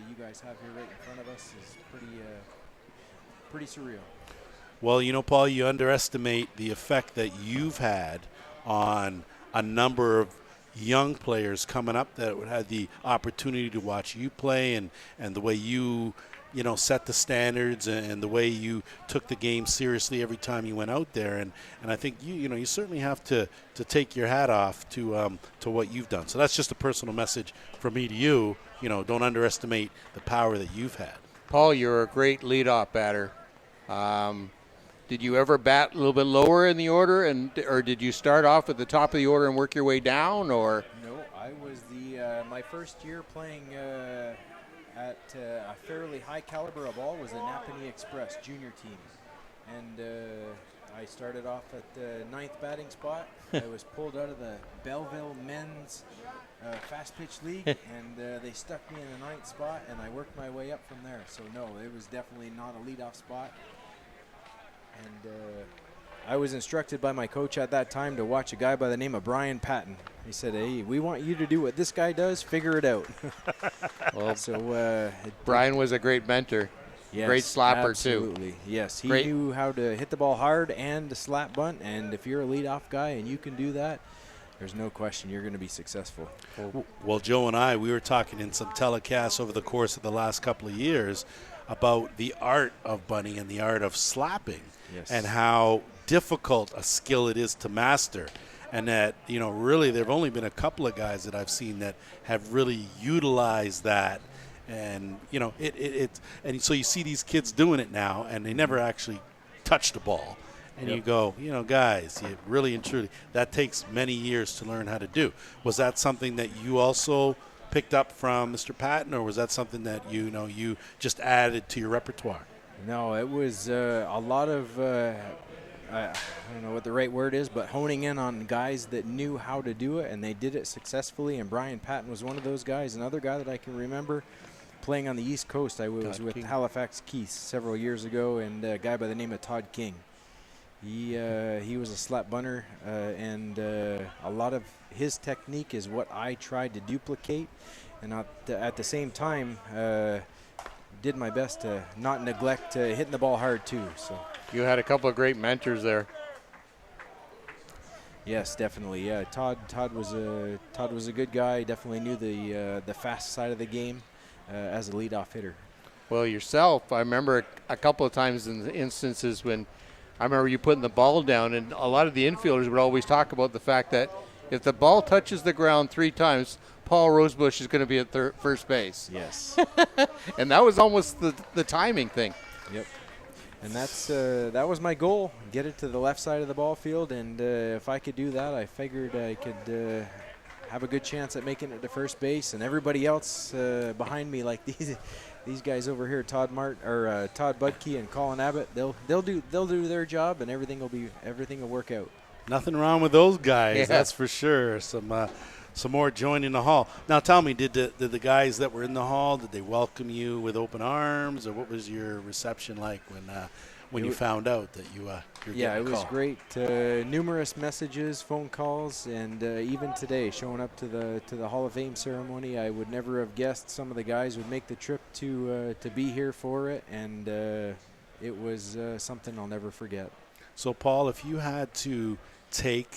you guys have here right in front of us is pretty surreal. Well, you know, Paul, you underestimate the effect that you've had on a number of young players coming up that would have the opportunity to watch you play, and the way you set the standards, and the way you took the game seriously every time you went out there. And I think you certainly have to take your hat off to what you've done. So that's just a personal message from me to you. Don't underestimate the power that you've had. Paul, you're a great leadoff batter. Did you ever bat a little bit lower in the order, or did you start off at the top of the order and work your way down? Or no, I was my first year playing at a fairly high caliber of ball was the Napanee Express junior team, and I started off at the 9th batting spot. I was pulled out of the Belleville men's fast pitch league, and they stuck me in the 9th spot, and I worked my way up from there. So no, it was definitely not a leadoff spot. And I was instructed by my coach at that time to watch a guy by the name of Brian Patton. He said, hey, we want you to do what this guy does, figure it out. Well, so Brian was a great mentor. Yes, great slapper, absolutely. too. Yes, he knew how to hit the ball hard and to slap bunt, and if you're a leadoff guy and you can do that, there's no question you're going to be successful. Well, Joe and we were talking in some telecasts over the course of the last couple of years about the art of bunting and the art of slapping. Yes. And how difficult a skill it is to master. And that, really there have only been a couple of guys that I've seen that have really utilized that. And, and so you see these kids doing it now, and they never actually touch the ball. And you go, guys, you really and truly, that takes many years to learn how to do. Was that something that you also picked up from Mr. Patton, or was that something that you just added to your repertoire? No, it was a lot of, I don't know what the right word is, but honing in on guys that knew how to do it, and they did it successfully, and Brian Patton was one of those guys. Another guy that I can remember playing on the East Coast, I was with Halifax Keiths several years ago, and a guy by the name of Todd King. He was a slap bunter, and a lot of his technique is what I tried to duplicate, and at the same time did my best to not neglect hitting the ball hard too. So you had a couple of great mentors there. Yes, definitely. Yeah, Todd was a good guy. Definitely knew the fast side of the game as a leadoff hitter. Well, yourself, I remember a couple of times in the instances when I remember you putting the ball down, and a lot of the infielders would always talk about the fact that if the ball touches the ground 3 times, Paul Rosebush is going to be at first base. Yes. And that was almost the timing thing. Yep. And that was my goal, get it to the left side of the ball field, and if I could do that, I figured I could have a good chance at making it to first base, and everybody else behind me, like these guys over here, Todd Budke and Colin Abbott, they'll do their job, and everything will work out. Nothing wrong with those guys, yeah. That's for sure. Some more joining the hall. Now tell me, did the guys that were in the hall, did they welcome you with open arms, or what was your reception like when you found out that you're getting a it was call? great. Numerous messages, phone calls, and even today, showing up to the Hall of Fame ceremony, I would never have guessed some of the guys would make the trip to be here for it, and it was something I'll never forget. So Paul, if you had to take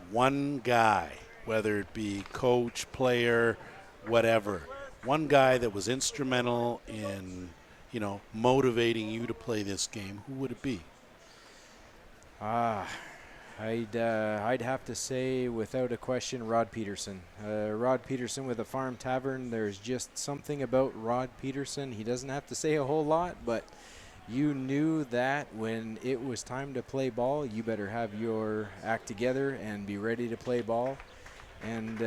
one guy, whether it be coach, player, whatever, one guy that was instrumental in, motivating you to play this game, who would it be? I'd have to say, without a question, Rod Peterson. Rod Peterson with the Farm Tavern. There's just something about Rod Peterson. He doesn't have to say a whole lot, but you knew that when it was time to play ball, you better have your act together and be ready to play ball. And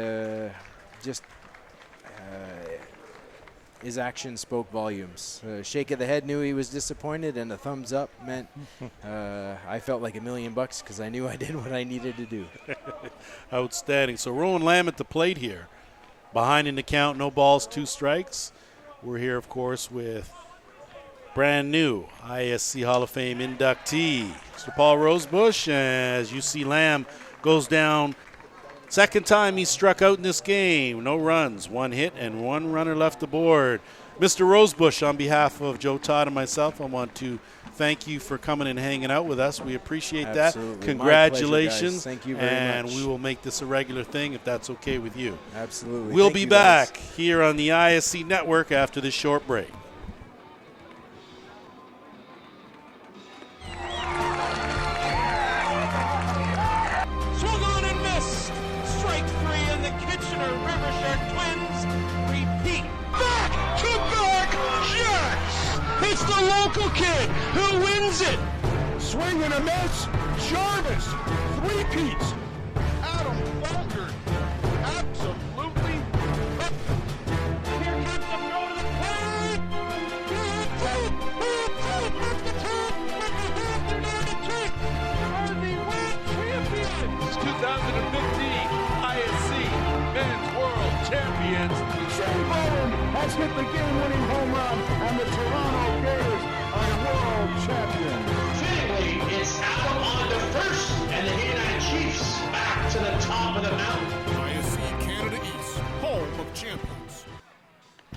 his actions spoke volumes. Shake of the head knew he was disappointed, and a thumbs up meant I felt like $1 million because I knew I did what I needed to do. Outstanding. So Rowan Lamb at the plate here. Behind in the count, no balls, 2 strikes. We're here, of course, with brand new ISC Hall of Fame inductee, Mr. Paul Rosebush, as you see Lamb goes down. Second time he struck out in this game. No runs, 1 hit, and 1 runner left aboard. Mr. Rosebush, on behalf of Joe Todd and myself, I want to thank you for coming and hanging out with us. We appreciate Absolutely. that. Congratulations. My pleasure, guys. Thank you very much. And we will make this a regular thing if that's okay with you. Absolutely. We'll Thank be you, back guys. here on the ISC Network after this short break. Swung on and missed. Strike 3, and the Kitchener River Shark Twins repeat. Back-to-back Jets! It's the local kid who wins it. Swing and a miss. Jarvis. 3-peats. Adam Falker. Absolutely. Here comes the throw to the plate. Are the world champions. 2015 ISC Men's World Champions. Shane Bowen has hit the game-winning home run, and the Toronto Gators are world champions. Fittingly, it's Adam on to first, and the United Chiefs back to the top of the mountain. ISC Canada East, home of champions.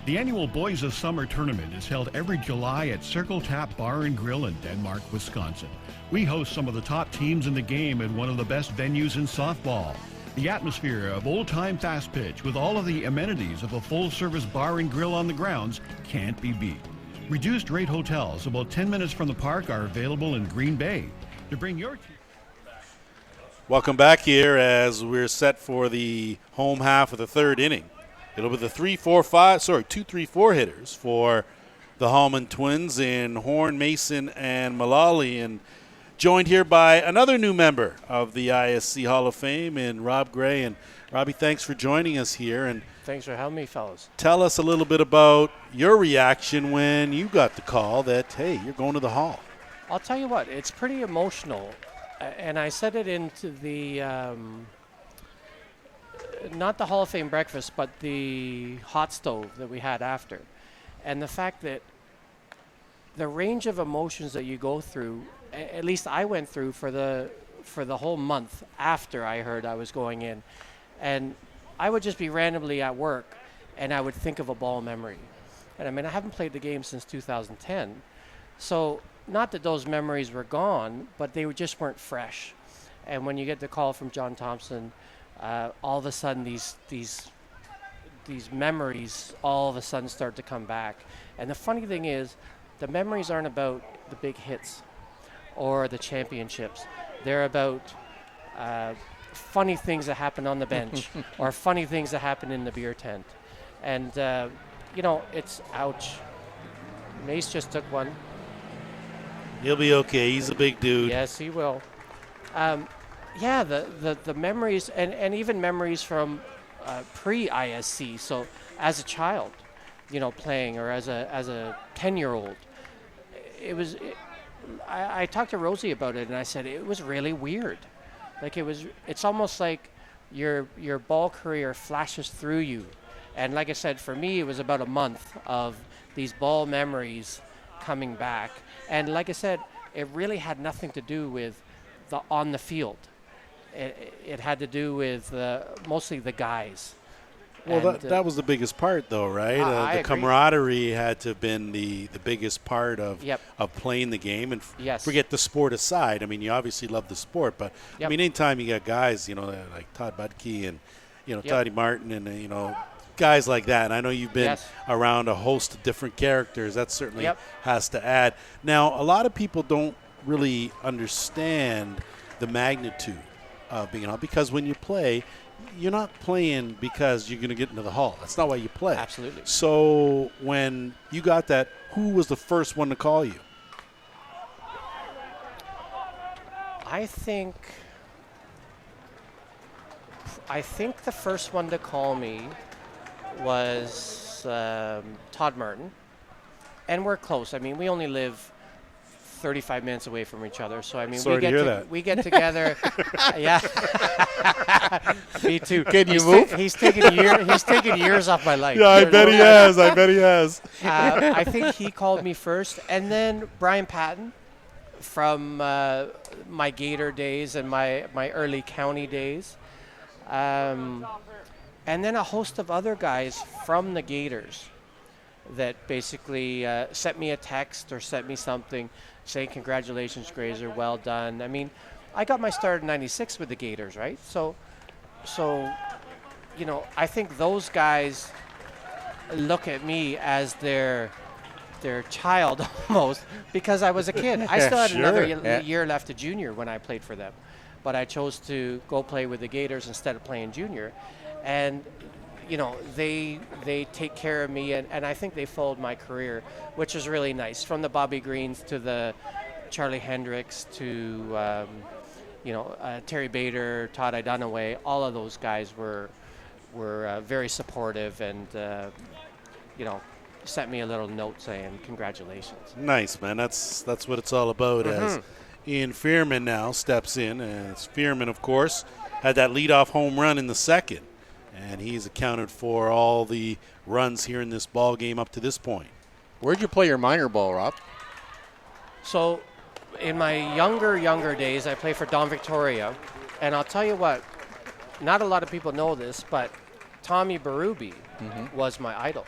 The annual Boys of Summer tournament is held every July at Circle Tap Bar and Grill in Denmark, Wisconsin. We host some of the top teams in the game at one of the best venues in softball. The atmosphere of old-time fast pitch with all of the amenities of a full-service bar and grill on the grounds can't be beat. Reduced rate hotels about 10 minutes from the park are available in Green Bay. To bring your team. Welcome back here as we're set for the home half of the 3rd inning. It'll be the 2-3-4 hitters for the Hallman Twins in Horn, Mason, and Mullally, and joined here by another new member of the ISC Hall of Fame in Rob Gray. And Robbie, thanks for joining us here. And thanks for having me, fellas. Tell us a little bit about your reaction when you got the call that, hey, you're going to the Hall. I'll tell you what, it's pretty emotional. And I said it into the, not the Hall of Fame breakfast, but the hot stove that we had after. And the fact that the range of emotions that you go through at least I went through for the whole month after I heard I was going in. And I would just be randomly at work, and I would think of a ball memory. And I mean, I haven't played the game since 2010. So not that those memories were gone, but they just weren't fresh. And when you get the call from John Thompson, all of a sudden these memories all of a sudden start to come back. And the funny thing is, the memories aren't about the big hits or the championships. They're about funny things that happen on the bench or funny things that happen in the beer tent. And, it's ouch. Mace just took one. He'll be okay. He's a big dude. Yes, he will. The memories and even memories from pre-ISC. So as a child, playing, or as a 10-year-old, I talked to Rosie about it, and I said it was really weird. Like it's almost like your ball career flashes through you. And like I said, for me, it was about a month of these ball memories coming back. And like I said, it really had nothing to do with on the field. It had to do with mostly the guys. Well, that was the biggest part, though, right? I the agree. camaraderie had to have been the biggest part of Yep. of playing the game. And Yes. forget the sport aside. I mean, you obviously love the sport, but Yep. I mean, anytime you got guys, like Todd Budke and Yep. Toddy Martin and guys like that. And I know you've been Yes. around a host of different characters. That certainly Yep. has to add. Now, a lot of people don't really understand the magnitude of being on, because when you play, you're not playing because you're going to get into the hall. That's not why you play. Absolutely. So when you got that, who was the first one to call you? I think the first one to call me was Todd Martin, and we're close. I mean, we only live 35 minutes away from each other, so I mean, Sorry to hear that. we get together. Yeah, me too. Can you move? He's taken years off my life. Yeah, I bet he has. I think he called me first, and then Brian Patton from my Gator days and my early county days. And then a host of other guys from the Gators that basically sent me a text or sent me something saying, "Congratulations, Grazer, well done." I mean, I got my start in '96 with the Gators, right? So, I think those guys look at me as their child almost, because I was a kid. I still had another year left to junior when I played for them, but I chose to go play with the Gators instead of playing junior. And they take care of me, and I think they followed my career, which is really nice. From the Bobby Greens to the Charlie Hendricks to Terry Bader, Todd Dunaway, all of those guys were very supportive and sent me a little note saying congratulations. Nice, man. That's what it's all about. As Ian Fearman now steps in, as Fearman, of course, had that leadoff home run in the second, and he's accounted for all the runs here in this ball game up to this point. Where'd you play your minor ball, Rob? So, in my younger days, I played for Don Victoria, and I'll tell you what, not a lot of people know this, but Tommy Berube was my idol.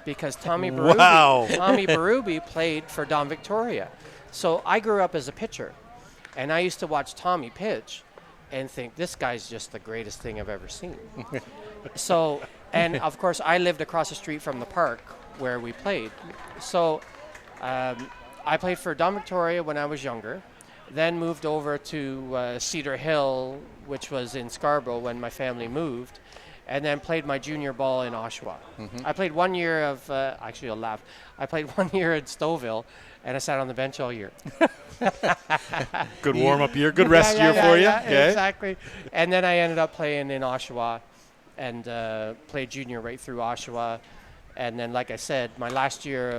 Because Tommy Berube played for Don Victoria. So I grew up as a pitcher, and I used to watch Tommy pitch and think, this guy's just the greatest thing I've ever seen. So, and of course, I lived across the street from the park where we played. So I played for Don Victoria when I was younger, then moved over to Cedar Hill, which was in Scarborough when my family moved, and then played my junior ball in Oshawa. I played 1 year of, actually I'll laugh, I played 1 year at Stouffville, and I sat on the bench all year. Good warm-up year, good rest year for you. Yeah, okay. exactly. And then I ended up playing in Oshawa and played junior right through Oshawa. And then, like I said, my last year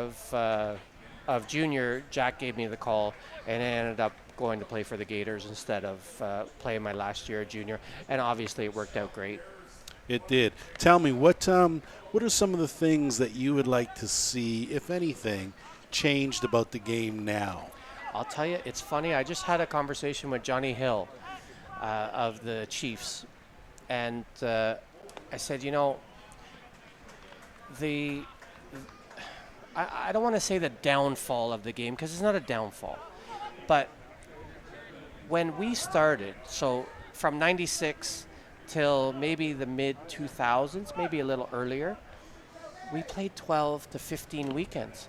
of junior, Jack gave me the call, and I ended up going to play for the Gators instead of playing my last year of junior. And obviously it worked out great. It did. Tell me, what are some of the things that you would like to see, if anything, changed about the game now? I'll tell you, it's funny. I just had a conversation with Johnny Hill of the Chiefs, and I said, you know, I don't want to say the downfall of the game, because it's not a downfall, but when we started, so from 96 till maybe the mid-2000s, maybe a little earlier, we played 12 to 15 weekends.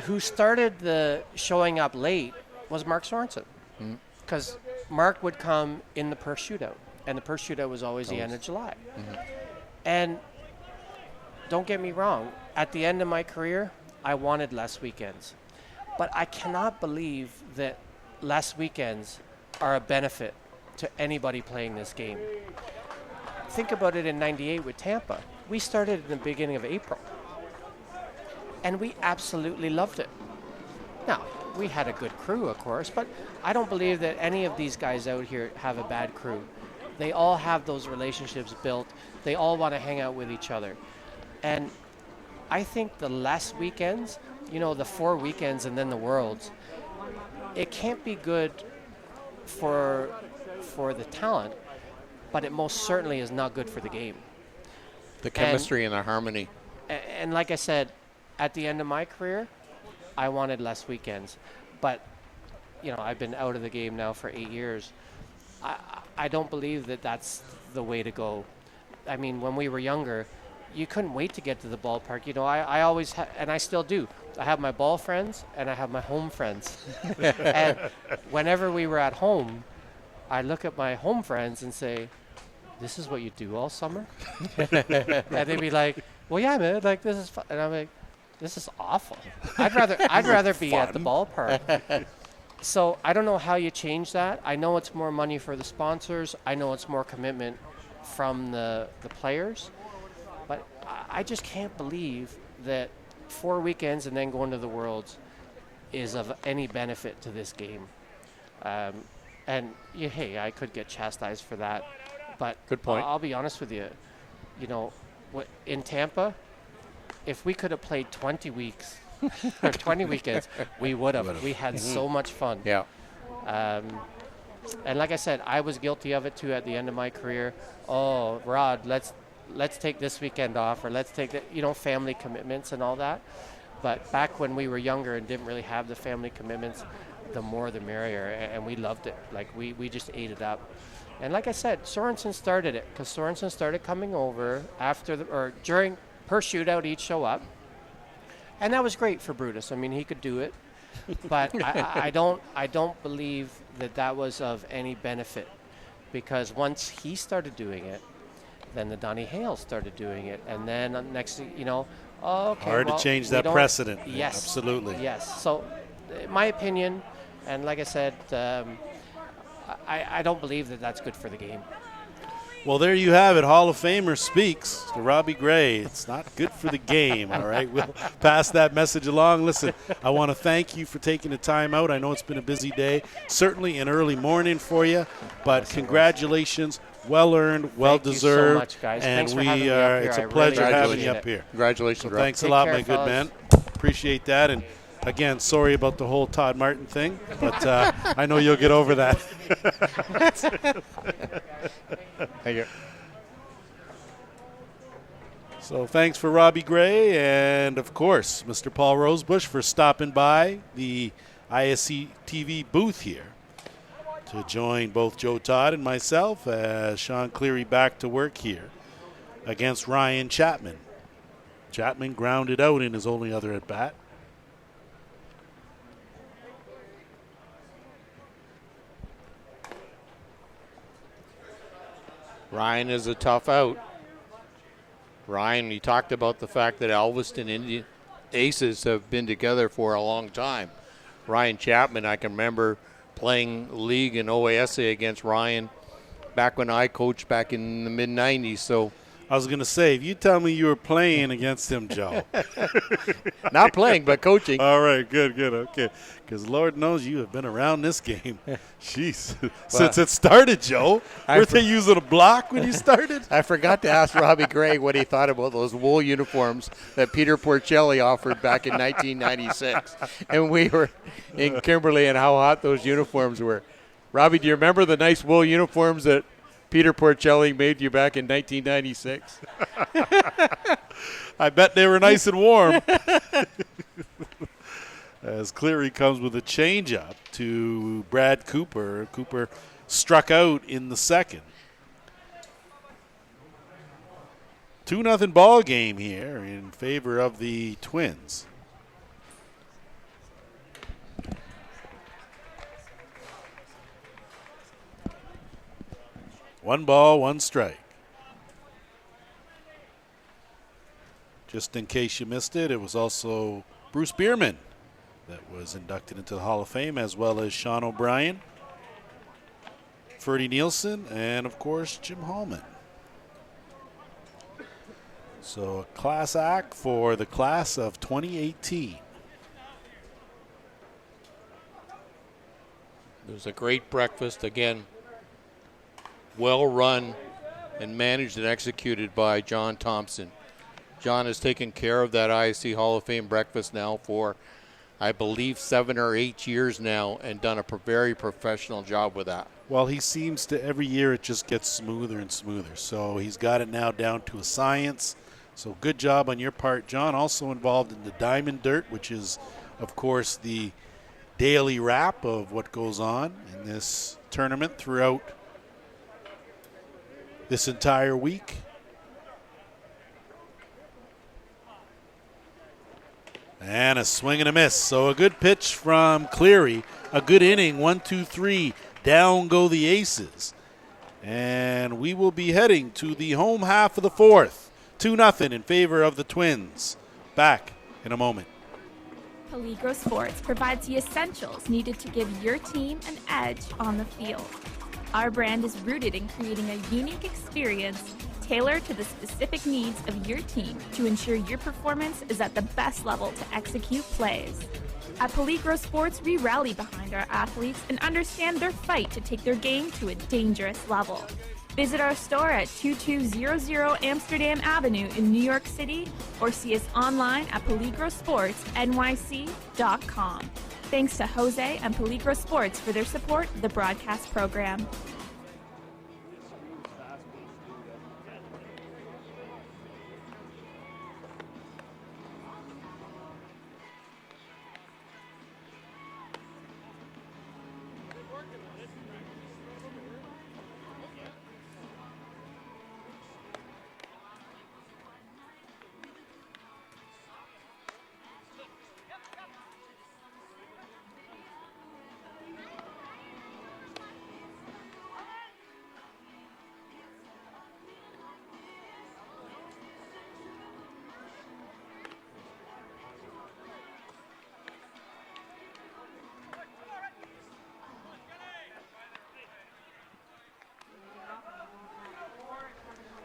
Who started the showing up late was Mark Sorensen, because Mark would come in the purse shootout, and the purse shootout was always the end of July. And don't get me wrong, at the end of my career, I wanted less weekends. But I cannot believe that less weekends are a benefit to anybody playing this game. Think about it in '98 with Tampa. We started in the beginning of April, and we absolutely loved it. Now, we had a good crew, of course, but I don't believe that any of these guys out here have a bad crew. They all have those relationships built. They all want to hang out with each other. And I think the less weekends, you know, the 4 weekends and then the Worlds, it can't be good for the talent, but it most certainly is not good for the game. The chemistry and the harmony. And like I said, at the end of my career, I wanted less weekends. But, you know, I've been out of the game now for 8 years. I don't believe that that's the way to go. I mean, when we were younger, you couldn't wait to get to the ballpark. You know, I always, and I still do. I have my ball friends and I have my home friends. And whenever we were at home, I look at my home friends and say, "This is what you do all summer?" And they'd be like, "Well, yeah, man, like this is fun." And I'm like, "This is awful. I'd rather be at the ballpark." So I don't know how you change that. I know it's more money for the sponsors. I know it's more commitment from the players. But I just can't believe that 4 weekends and then going to the Worlds is of any benefit to this game. And yeah, hey, I could get chastised for that. But good point. I'll be honest with you. You know, in Tampa, if we could have played 20 weeks or 20 weekends, we would have. We had so much fun. Yeah. And like I said, I was guilty of it too at the end of my career. Oh, Rod, let's take this weekend off, or let's take the, you know, family commitments and all that. But back when we were younger and didn't really have the family commitments, the more the merrier, and we loved it. Like we just ate it up. And like I said, Sorensen started it, because Sorensen started coming over after or during per shootout, he'd show up, and that was great for Brutus. I mean, he could do it, but I don't believe that was of any benefit, because once he started doing it, then the Donnie Hale started doing it, and then next, you know, okay, hard to change that precedent. Yes, absolutely. Yes. So, my opinion, and like I said, I don't believe that that's good for the game. Well, there you have it. Hall of Famer speaks to Robbie Gray. It's not good for the game, all right? We'll pass that message along. Listen, I want to thank you for taking the time out. I know it's been a busy day, certainly an early morning for you, but congratulations. Well earned, well deserved. Thank you so much, guys. And thanks for having me up here. it's a I pleasure really having you appreciate up here. Congratulations, So Rob. thanks a Take lot, care, my good fellas. man. Appreciate that. And again, sorry about the whole Todd Martin thing, but I know you'll get over that. Thank you. So thanks for Robbie Gray and, of course, Mr. Paul Rosebush for stopping by the ISC TV booth here to join both Joe Todd and myself as Sean Cleary back to work here against Ryan Chapman. Chapman grounded out in his only other at-bat. Ryan is a tough out. Ryan, we talked about the fact that Elviston Indian Aces have been together for a long time. Ryan Chapman, I can remember playing league in OASA against Ryan back when I coached back in the mid-'90s. So I was going to say, if you tell me you were playing against him, Joe. Not playing, but coaching. All right, good, okay. Because Lord knows you have been around this game. Jeez. Since it started, Joe. Weren't they using a block when you started? I forgot to ask Robbie Gray what he thought about those wool uniforms that Peter Porcelli offered back in 1996. And we were in Kimberley and how hot those uniforms were. Robbie, do you remember the nice wool uniforms that Peter Porcelli made you back in 1996? I bet they were nice and warm. As Cleary comes with a changeup to Brad Cooper. Cooper struck out in the second. 2-0 ball game here in favor of the Twins. One ball, one strike. Just in case you missed it, it was also Bruce Bierman that was inducted into the Hall of Fame, as well as Sean O'Brien, Ferdy Nielsen, and of course Jim Hallman. So a class act for the class of 2018. There's a great breakfast again. Well run and managed and executed by John Thompson. John has taken care of that ISC Hall of Fame breakfast now for, I believe, 7 or 8 years now, and done a very professional job with that. Well, he seems to, every year it just gets smoother and smoother. So he's got it now down to a science. So good job on your part, John. Also involved in the Diamond Dirt, which is, of course, the daily wrap of what goes on in this tournament throughout this entire week. And a swing and a miss. So a good pitch from Cleary. A good inning. 1, 2, 3. Down go the Aces. And we will be heading to the home half of the fourth. 2-0 in favor of the Twins. Back in a moment. Peligro Sports provides the essentials needed to give your team an edge on the field. Our brand is rooted in creating a unique experience tailored to the specific needs of your team to ensure your performance is at the best level to execute plays. At Peligro Sports, we rally behind our athletes and understand their fight to take their game to a dangerous level. Visit our store at 2200 Amsterdam Avenue in New York City or see us online at peligrosportsnyc.com. Thanks to Jose and Peligro Sports for their support of the broadcast program.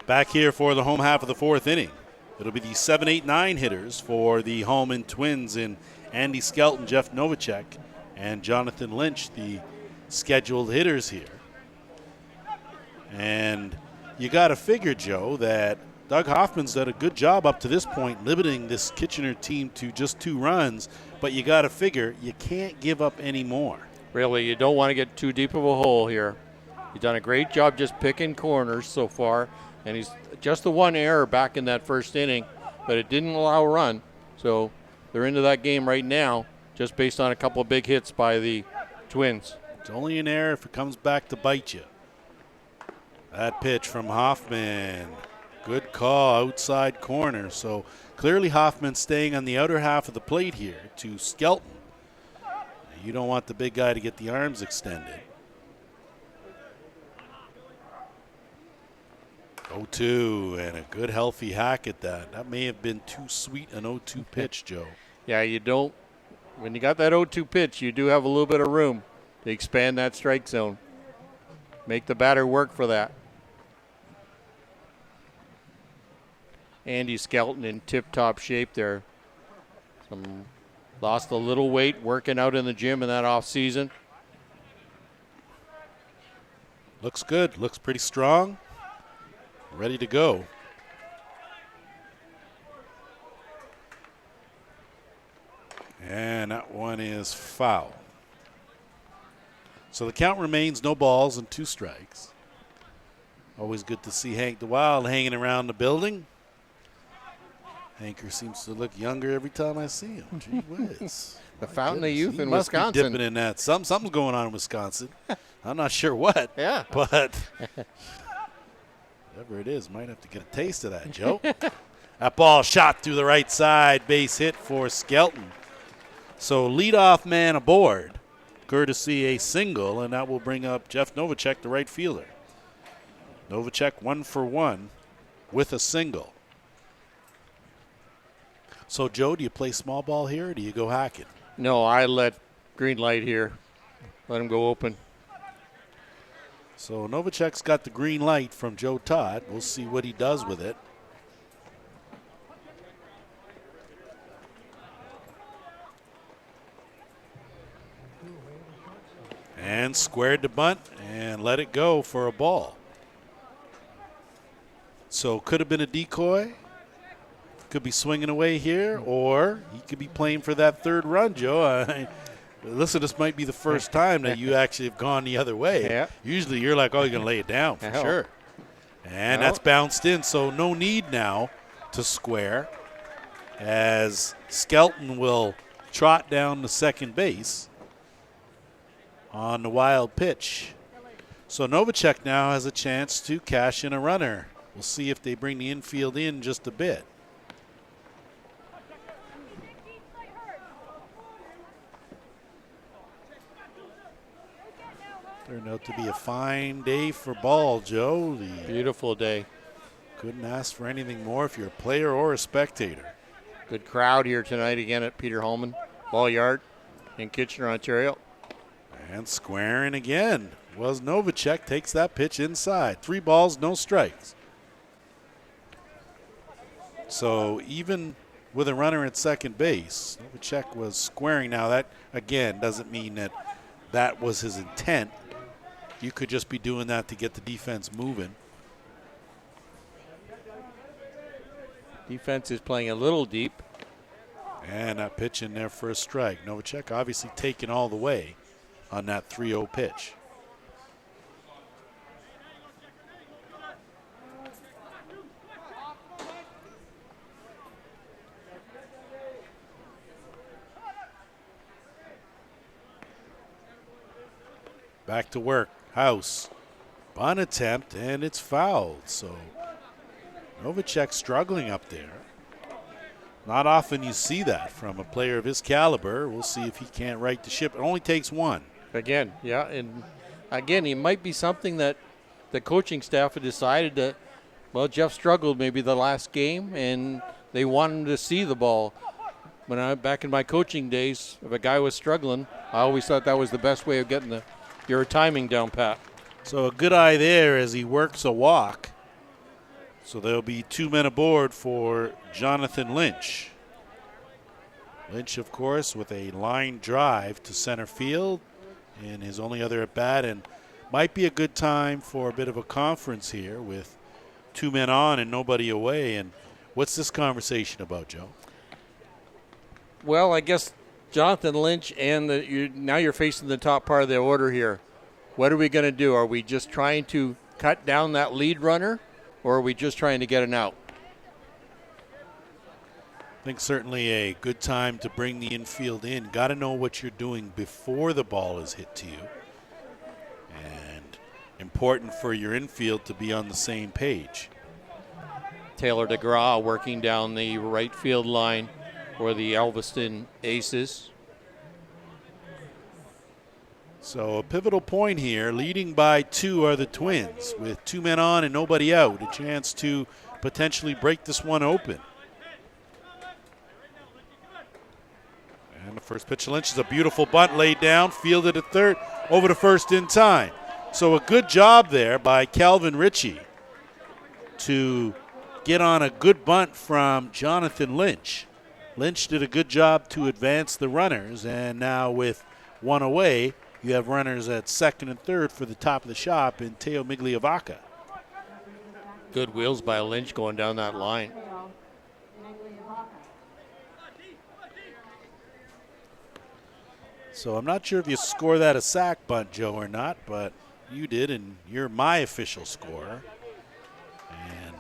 Back here for the home half of the fourth inning. It'll be the 7, 8, 9 hitters for the Hallman Twins in Andy Skelton, Jeff Novacek, and Jonathan Lynch, the scheduled hitters here. And you got to figure, Joe, that Doug Hoffman's done a good job up to this point limiting this Kitchener team to just 2 runs, but you got to figure you can't give up any more. Really, you don't want to get too deep of a hole here. He's done a great job just picking corners so far. And he's just the one error back in that first inning, but it didn't allow a run. So they're into that game right now just based on a couple of big hits by the Twins. It's only an error if it comes back to bite you. That pitch from Hoffman. Good call, outside corner. So clearly Hoffman staying on the outer half of the plate here to Skelton. You don't want the big guy to get the arms extended. 0-2 and a good healthy hack at that. That may have been too sweet an 0-2 pitch, Joe. Yeah, you don't. When you got that 0-2 pitch, you do have a little bit of room to expand that strike zone. Make the batter work for that. Andy Skelton in tip-top shape there. Lost a little weight working out in the gym in that off season. Looks good. Looks pretty strong. Ready to go. And that one is foul. So the count remains no balls and 2 strikes. Always good to see Hank the Wild hanging around the building. Hanker seems to look younger every time I see him. Gee whiz. The fountain of youth He in must be Wisconsin. dipping in that. Something's going on in Wisconsin. I'm not sure what. Yeah. But whatever it is, might have to get a taste of that, Joe. That ball shot through the right side. Base hit for Skelton. So leadoff man aboard, courtesy a single, and that will bring up Jeff Novacek, the right fielder. Novacek 1 for 1 with a single. So, Joe, do you play small ball here or do you go hacking? No, I let green light here. Let him go open. So Novacek's got the green light from Joe Todd. We'll see what he does with it. And squared the bunt and let it go for a ball. So could have been a decoy. Could be swinging away here, or he could be playing for that 3rd run, Joe. Listen, this might be the first time that you actually have gone the other way. Yeah. Usually you're like, oh, you're going to lay it down for sure. And that's bounced in, so no need now to square as Skelton will trot down to second base on the wild pitch. So Novacek now has a chance to cash in a runner. We'll see if they bring the infield in just a bit. Turned out to be a fine day for ball, Joe. Beautiful day. Couldn't ask for anything more if you're a player or a spectator. Good crowd here tonight again at Peter Holman Ball Yard in Kitchener, Ontario. And squaring again was Novacek. Takes that pitch inside. 3 balls, no strikes. So even with a runner at second base, Novacek was squaring. Now that, again, doesn't mean that that was his intent. You could just be doing that to get the defense moving. Defense is playing a little deep. And that pitch in there for a strike. Novacek obviously taking all the way on that 3-0 pitch. Back to work. House. Bunt attempt, and it's fouled. So Novacek struggling up there. Not often you see that from a player of his caliber. We'll see if he can't right the ship. It only takes 1. Again, yeah, and again, it might be something that the coaching staff had decided that, well, Jeff struggled maybe the last game, and they want him to see the ball. Back in my coaching days, if a guy was struggling, I always thought that was the best way of getting your timing down pat. So a good eye there as he works a walk. So there'll be 2 men aboard for Jonathan Lynch. Lynch, of course, with a line drive to center field in his only other at bat, and might be a good time for a bit of a conference here with 2 men on and nobody away. And what's this conversation about, Joe? Well, I guess Jonathan Lynch and now you're facing the top part of the order here. What are we going to do? Are we just trying to cut down that lead runner, or are we just trying to get an out? I think certainly a good time to bring the infield in. Got to know what you're doing before the ball is hit to you. And important for your infield to be on the same page. Taylor DeGraw working down the right field line for the Elviston Aces. So a pivotal point here. Leading by 2 are the Twins with 2 men on and nobody out. A chance to potentially break this one open. And the first pitch to Lynch is a beautiful bunt laid down, fielded at third, over to first in time. So a good job there by Calvin Ritchie to get on a good bunt from Jonathan Lynch. Lynch did a good job to advance the runners, and now with one away, you have runners at second and third for the top of the shop in Teo Migliavaca. Good wheels by Lynch going down that line. So I'm not sure if you score that a sack bunt, Joe, or not, but you did, and you're my official scorer. And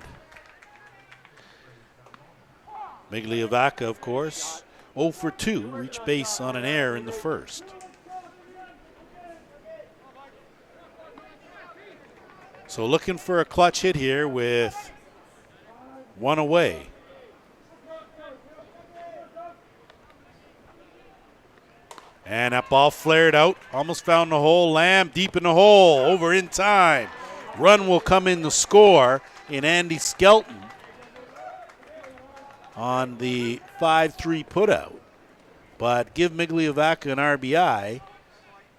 Migliavaca, of course, 0 for 2, reached base on an error in the first. So looking for a clutch hit here with one away. And that ball flared out, almost found the hole. Lamb deep in the hole, over in time. Run will come in to score in Andy Skelton on the 5-3 putout. But give Migliavaca an RBI,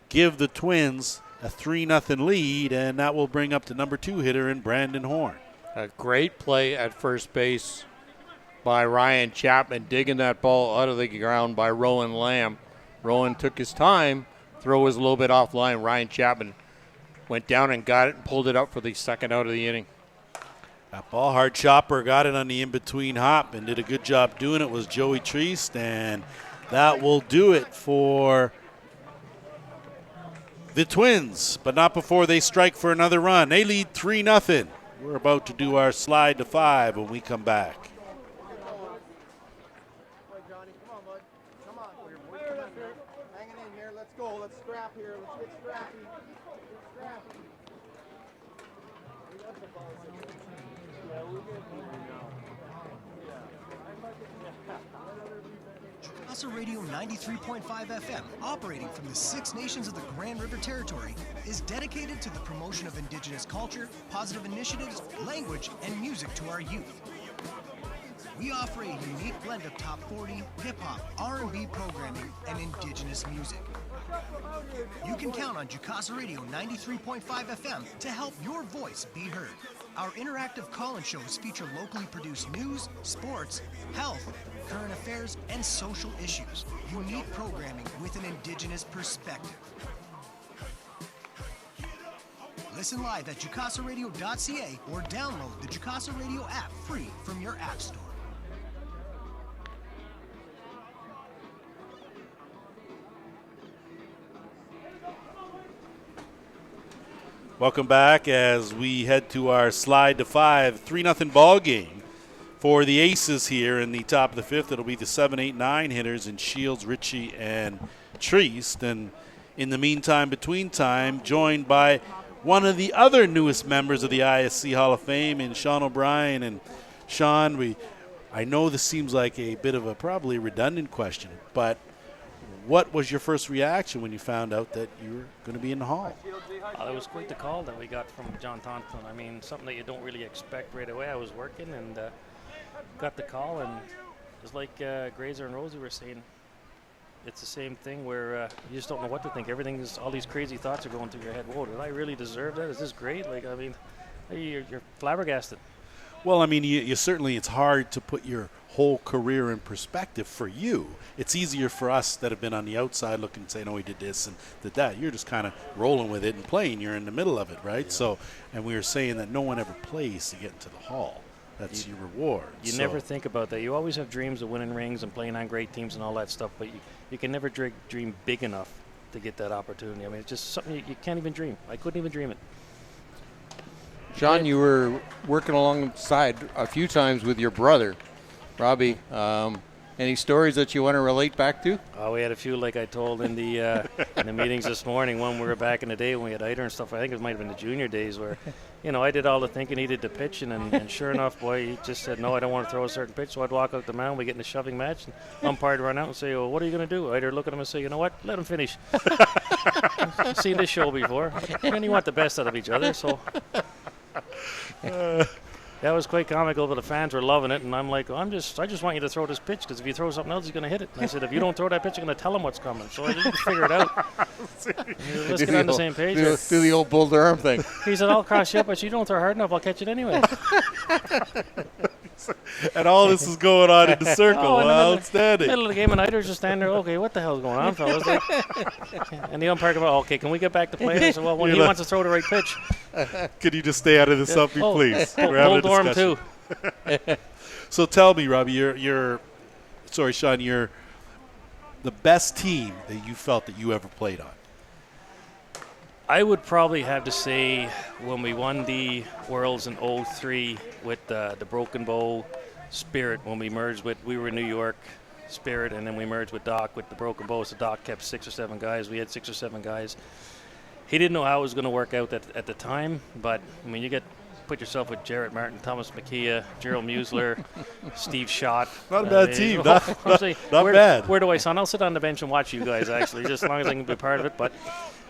give the Twins a 3-0 lead, and that will bring up the number 2 hitter in Brandon Horn. A great play at first base by Ryan Chapman, digging that ball out of the ground by Rowan Lamb. Rowan took his time, throw was a little bit offline. Ryan Chapman went down and got it and pulled it up for the second out of the inning. That ball, hard chopper, got it on the in-between hop and did a good job doing it, was Joey Treist, and that will do it for the Twins, but not before they strike for another run. They lead 3-0. We're about to do our slide to 5 when we come back. ISC Radio 93.5 FM, operating from the 6 nations of the Grand River Territory, is dedicated to the promotion of Indigenous culture, positive initiatives, language, and music to our youth. We offer a unique blend of top 40, hip-hop, R&B programming, and Indigenous music. You can count on Jukasa Radio 93.5 FM to help your voice be heard. Our interactive call-in shows feature locally produced news, sports, health, current affairs, and social issues. Unique programming with an Indigenous perspective. Listen live at jukasaradio.ca or download the Jukasa Radio app free from your app store. Welcome back as we head to our slide to 5, 3-0 ball game for the Aces here in the top of the 5th. It'll be the 7, 8, 9 hitters in Shields, Ritchie, and Treist. And in the meantime, between time, joined by one of the other newest members of the ISC Hall of Fame in Sean O'Brien. And Sean, I know this seems like a bit of a probably redundant question, but what was your first reaction when you found out that you were going to be in the Hall? It was quite the call that we got from John Thompson. I mean, something that you don't really expect right away. I was working and got the call, and it was like Grazer and Rosie were saying, it's the same thing where you just don't know what to think. All these crazy thoughts are going through your head. Whoa, did I really deserve that? Is this great? Like, I mean, you're flabbergasted. Well, I mean, you certainly, it's hard to put your whole career in perspective for you. It's easier for us that have been on the outside looking and saying, oh, he did this and did that. You're just kind of rolling with it and playing. You're in the middle of it, right? Yeah. So, and we were saying that no one ever plays to get into the Hall. That's your reward. You never think about that. You always have dreams of winning rings and playing on great teams and all that stuff, but you can never dream big enough to get that opportunity. I mean, it's just something you can't even dream. I couldn't even dream it. Sean, you were working alongside a few times with your brother, Robbie. Any stories that you want to relate back to? We had a few, like I told in the meetings this morning. One, we were back in the day when we had Eider and stuff. I think it might have been the junior days where, I did all the thinking, he did the pitching, and sure enough, boy, he just said, no, I don't want to throw a certain pitch. So I'd walk out the mound, we get in a shoving match, and umpire would run out and say, well, what are you going to do? Eider look at him and say, you know what, let him finish. I've seen this show before. And you want the best out of each other, so... That was quite comical, but the fans were loving it, and I'm like, I just want you to throw this pitch, because if you throw something else, he's going to hit it. And I said, if you don't throw that pitch, I'm going to tell him what's coming. So I didn't figure it out. Let's get on the same page. Do the old Bull Durham thing. He said, I'll cross you up. I said, you don't throw hard enough, I'll catch it anyway. And all this is going on in the circle. Oh, Outstanding. Middle of the game, and Iders just standing there. Okay, what the hell's going on, fellas? And the umpire goes, okay, can we get back to play? I said, well, when he wants to throw the right pitch. Could you just stay out of this, please? We're having a Dorm discussion. too. So tell me, Robbie, Sean, you're the best team that you felt that you ever played on. I would probably have to say when we won the Worlds in 03 with the Broken Bow Spirit, when we were in New York Spirit, and then we merged with Doc with the Broken Bow. So Doc kept 6 or 7 guys. We had 6 or 7 guys. He didn't know how it was going to work out at the time, but I mean, put yourself with Jarrett Martin, Thomas McKeah, Gerald Musler, Steve Schott. Not a bad team. Not bad. Where do I sign? I'll sit on the bench and watch you guys, actually, just as long as I can be part of it. But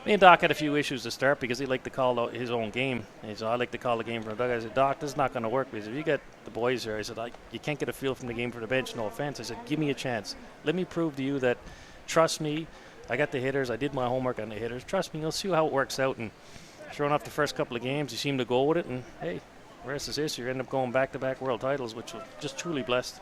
me and Doc had a few issues to start because he liked to call his own game. He said, I like to call the game from the dugout. I said, Doc, this is not going to work because if you get the boys here, I said, you can't get a feel from the game from the bench, no offense. I said, give me a chance. Let me prove to you that, trust me, I got the hitters. I did my homework on the hitters. Trust me, you'll see how it works out. And sure enough, the first couple of games, you seem to go with it. And, hey, the rest is history. You end up going back-to-back world titles, which was just truly blessed.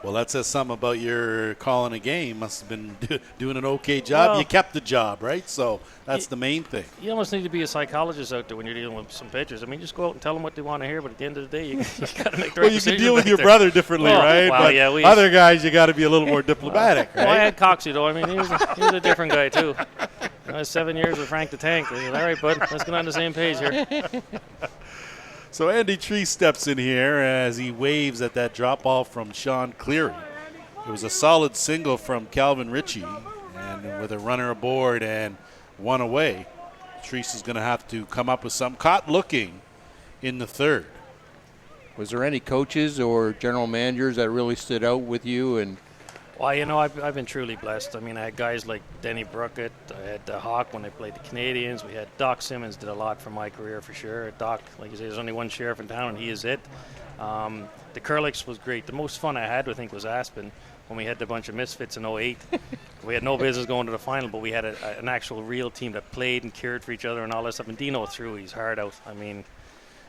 Well, that says something about your calling a game. Must have been doing an okay job. Well, you kept the job, right? So that's the main thing. You almost need to be a psychologist out there when you're dealing with some pitchers. I mean, just go out and tell them what they want to hear, but at the end of the day, you got to make the right Well, you decision. can deal with your brother differently, right? Well, but yeah, other guys, you got to be a little more diplomatic, right? Well, I had Coxie, though. I mean, he was a different guy, too. I was 7 years with Frank the Tank. I said, all right, bud, let's get on the same page here. So Andy Tree steps in here as he waves at that drop ball from Sean Cleary. It was a solid single from Calvin Ritchie, and with a runner aboard and one away, Treese is going to have to come up with something. Caught looking in the third. Was there any coaches or general managers that really stood out with you? And Well, you know, I've been truly blessed. I mean, I had guys like Denny Brookett. I had Hawk when I played the Canadians. We had Doc Simmons did a lot for my career for sure. Doc, like you say, there's only one sheriff in town, and he is it. The Curlicks was great. The most fun I had, I think, was Aspen when we had a bunch of misfits in 08. We had no business going to the final, but we had an actual real team that played and cared for each other and all that stuff. And Dino threw his heart out. I mean,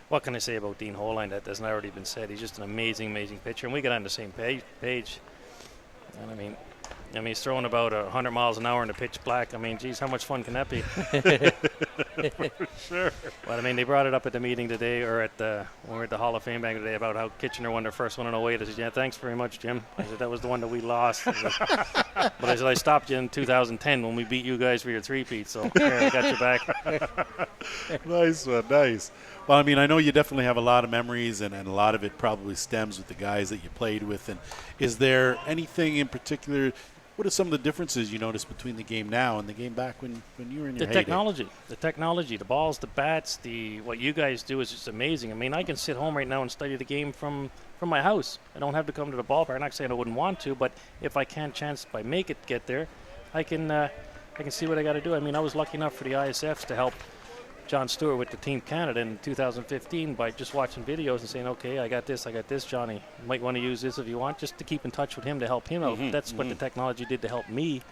what can I say about Dean Holine that hasn't already been said? He's just an amazing, amazing pitcher, and we got on the same page. And I mean, he's throwing about 100 miles an hour in the pitch black. I mean, geez, how much fun can that be? For sure. But I mean, they brought it up at the meeting today, or when we were at the Hall of Fame bank today, about how Kitchener won their first one in 08. I said, yeah, thanks very much, Jim. I said, that was the one that we lost. But I said, I stopped you in 2010 when we beat you guys for your three-peat, so here, I got you back. Nice one, nice. Well, I mean, I know you definitely have a lot of memories, and a lot of it probably stems with the guys that you played with. And is there anything in particular, what are some of the differences you notice between the game now and the game back when you were in your heyday? The technology, the balls, the bats, what you guys do is just amazing. I mean, I can sit home right now and study the game from my house. I don't have to come to the ballpark. I'm not saying I wouldn't want to, but if I can't get there, I can see what I got to do. I mean, I was lucky enough for the ISFs to help John Stewart with the Team Canada in 2015 by just watching videos and saying, okay, I got this, Johnny. You might want to use this if you want, just to keep in touch with him to help him out. That's what the technology did to help me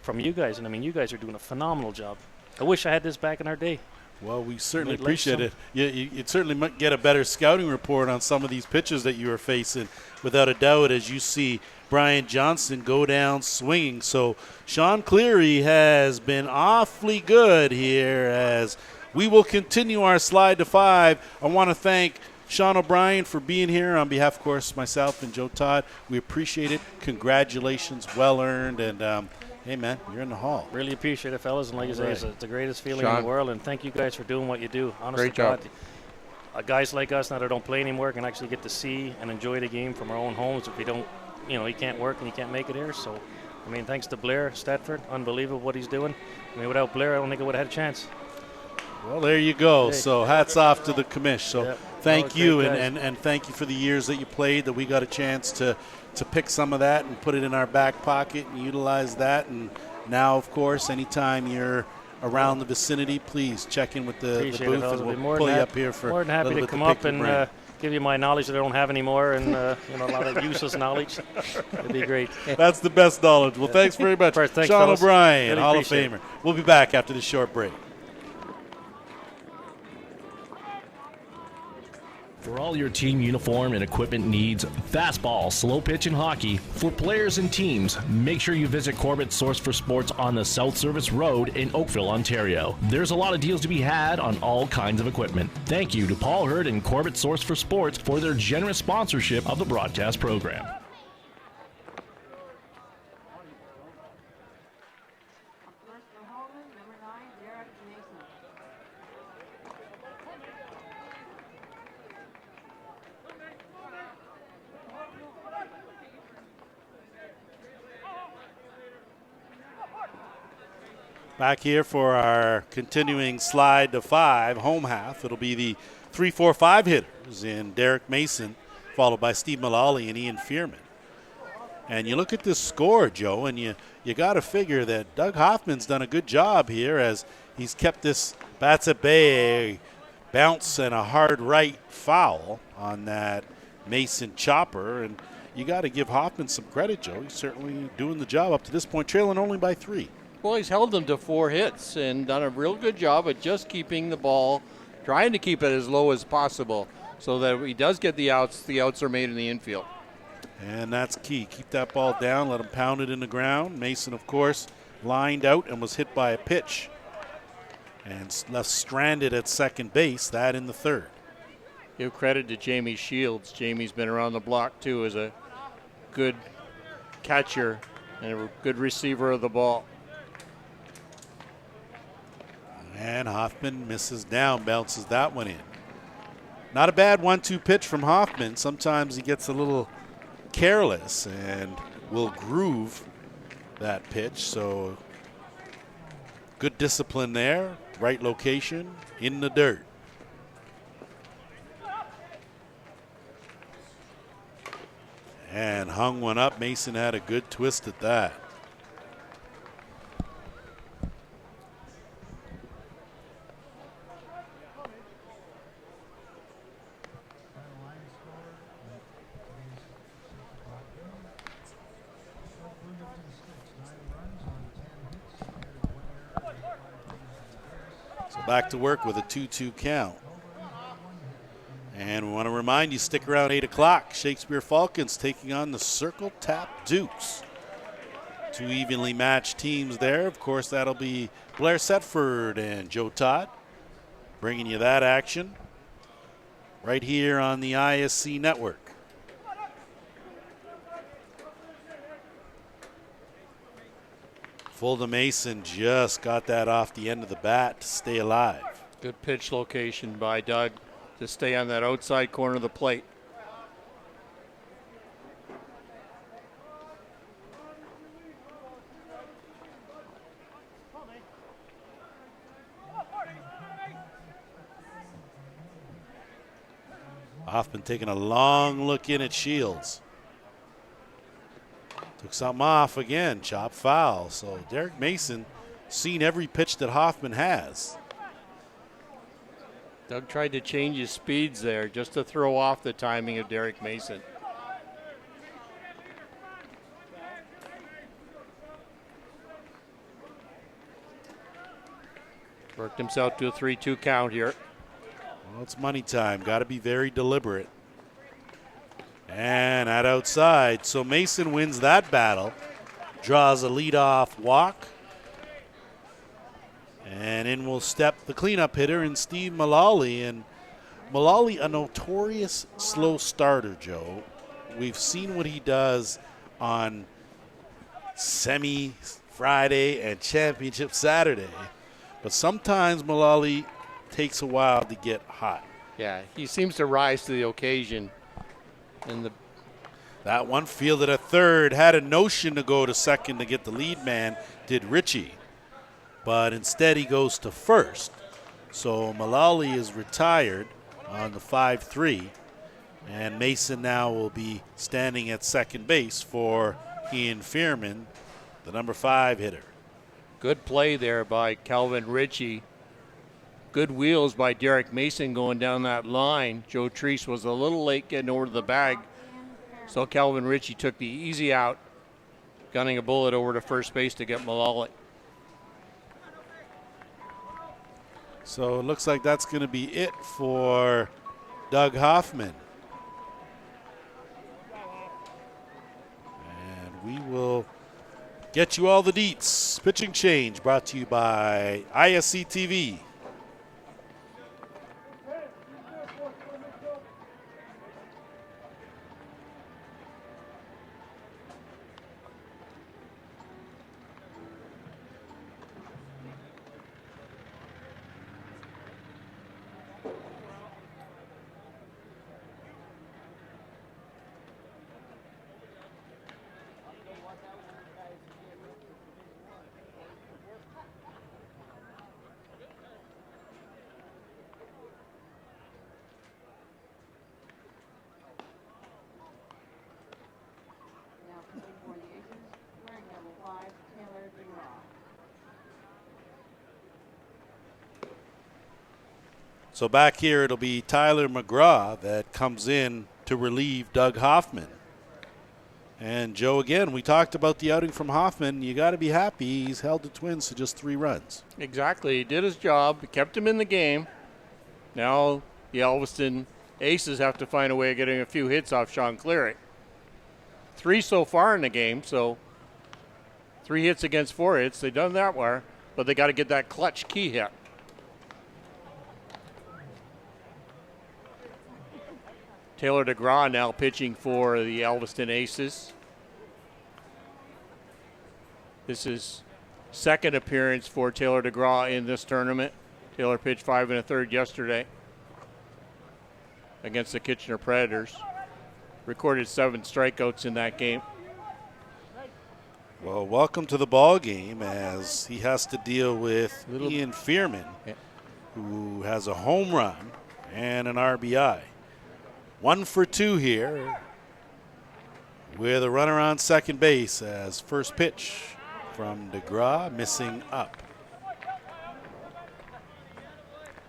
from you guys. And, I mean, you guys are doing a phenomenal job. I wish I had this back in our day. Well, we certainly appreciate it. You'd certainly might get a better scouting report on some of these pitches that you are facing, without a doubt, as you see Brian Johnson go down swinging. So Sean Cleary has been awfully good here as we will continue our slide to 5. I want to thank Sean O'Brien for being here on behalf, of course, myself and Joe Todd. We appreciate it. Congratulations, well earned, and hey, man, you're in the hall. Really appreciate it, fellas, and like you say, it's the greatest feeling Sean, in the world, and thank you guys for doing what you do. Honestly, great job. Guys like us now that don't play anymore can actually get to see and enjoy the game from our own homes if we don't, you can't work and you can't make it here. So, I mean, thanks to Blair Stedford, unbelievable what he's doing. I mean, without Blair, I don't think I would have had a chance. Well, there you go. Hey. So hats off to the commish. So thank you, great and thank you for the years that you played, that we got a chance to pick some of that and put it in our back pocket and utilize that. And now, of course, anytime you're around the vicinity, please check in with the booth, and we'll pull you up here for more than happy to come up and give you my knowledge that I don't have anymore, and a lot of useless knowledge. It'd be great. That's the best knowledge. Well, thanks very much, Thanks, Sean fellas. O'Brien, Really Hall of appreciate Famer. We'll be back after this short break. For all your team uniform and equipment needs, fastball, slow pitch, and hockey, for players and teams, make sure you visit Corbett's Source for Sports on the South Service Road in Oakville, Ontario. There's a lot of deals to be had on all kinds of equipment. Thank you to Paul Hurd and Corbett's Source for Sports for their generous sponsorship of the broadcast program. Back here for our continuing slide to 5, home half. It'll be the 3-4-5 hitters in Derek Mason, followed by Steve Mullally and Ian Fearman. And you look at this score, Joe, and you got to figure that Doug Hoffman's done a good job here as he's kept this bats at bay, a bounce and a hard right foul on that Mason chopper. And you got to give Hoffman some credit, Joe. He's certainly doing the job up to this point, trailing only by 3. Well, he's held them to 4 hits and done a real good job at just keeping the ball, trying to keep it as low as possible so that if he does get the outs are made in the infield. And that's key. Keep that ball down, let him pound it in the ground. Mason, of course, lined out and was hit by a pitch and left stranded at second base, that in the 3rd. Give credit to Jamie Shields. Jamie's been around the block, too, as a good catcher and a good receiver of the ball. And Hoffman misses down, bounces that one in. Not a bad 1-2 pitch from Hoffman. Sometimes he gets a little careless and will groove that pitch. So good discipline there, right location, in the dirt. And hung one up. Mason had a good twist at that. Back to work with a 2-2 count. And we want to remind you, stick around 8 o'clock. Shakespeare Falcons taking on the Circle Tap Dukes. 2 evenly matched teams there. Of course, that'll be Blair Setford and Joe Todd bringing you that action right here on the ISC network. Fulda Mason just got that off the end of the bat to stay alive. Good pitch location by Doug to stay on that outside corner of the plate. Hoffman taking a long look in at Shields. Took something off again, chop foul. So Derek Mason seen every pitch that Hoffman has. Doug tried to change his speeds there just to throw off the timing of Derek Mason. Worked himself to a 3-2 count here. Well, it's money time. Got to be very deliberate. And at outside, so Mason wins that battle, draws a leadoff walk, and in will step the cleanup hitter in Steve Mullally. And Mullally, a notorious slow starter, Joe. We've seen what he does on semi Friday and championship Saturday, but sometimes Mullally takes a while to get hot. Yeah, he seems to rise to the occasion. And that one fielded at third, had a notion to go to second to get the lead man, did Richie. But instead he goes to first. So Mullally is retired on the 5-3. And Mason now will be standing at second base for Ian Fearman, the number 5 hitter. Good play there by Calvin Ritchie. Good wheels by Derek Mason going down that line. Joe Treese was a little late getting over to the bag. So Calvin Ritchie took the easy out, gunning a bullet over to first base to get Mullally. So it looks like that's going to be it for Doug Hoffman. And we will get you all the deets. Pitching change brought to you by ISC TV. So back here, it'll be Tyler McGraw that comes in to relieve Doug Hoffman. And Joe, again, we talked about the outing from Hoffman. You got to be happy he's held the Twins to just 3 runs. Exactly. He did his job. He kept him in the game. Now the Elviston Aces have to find a way of getting a few hits off Sean Cleary. 3 so far in the game, so 3 hits against 4 hits. They've done that well, but they got to get that clutch key hit. Taylor DeGraw now pitching for the Elviston Aces. This is second appearance for Taylor DeGraw in this tournament. Taylor pitched 5 1/3 yesterday against the Kitchener Predators. Recorded 7 strikeouts in that game. Well, welcome to the ball game as he has to deal with Ian Fearman, who has a home run and an RBI. 1 for 2 here with a runner on second base as first pitch from DeGraw, missing up.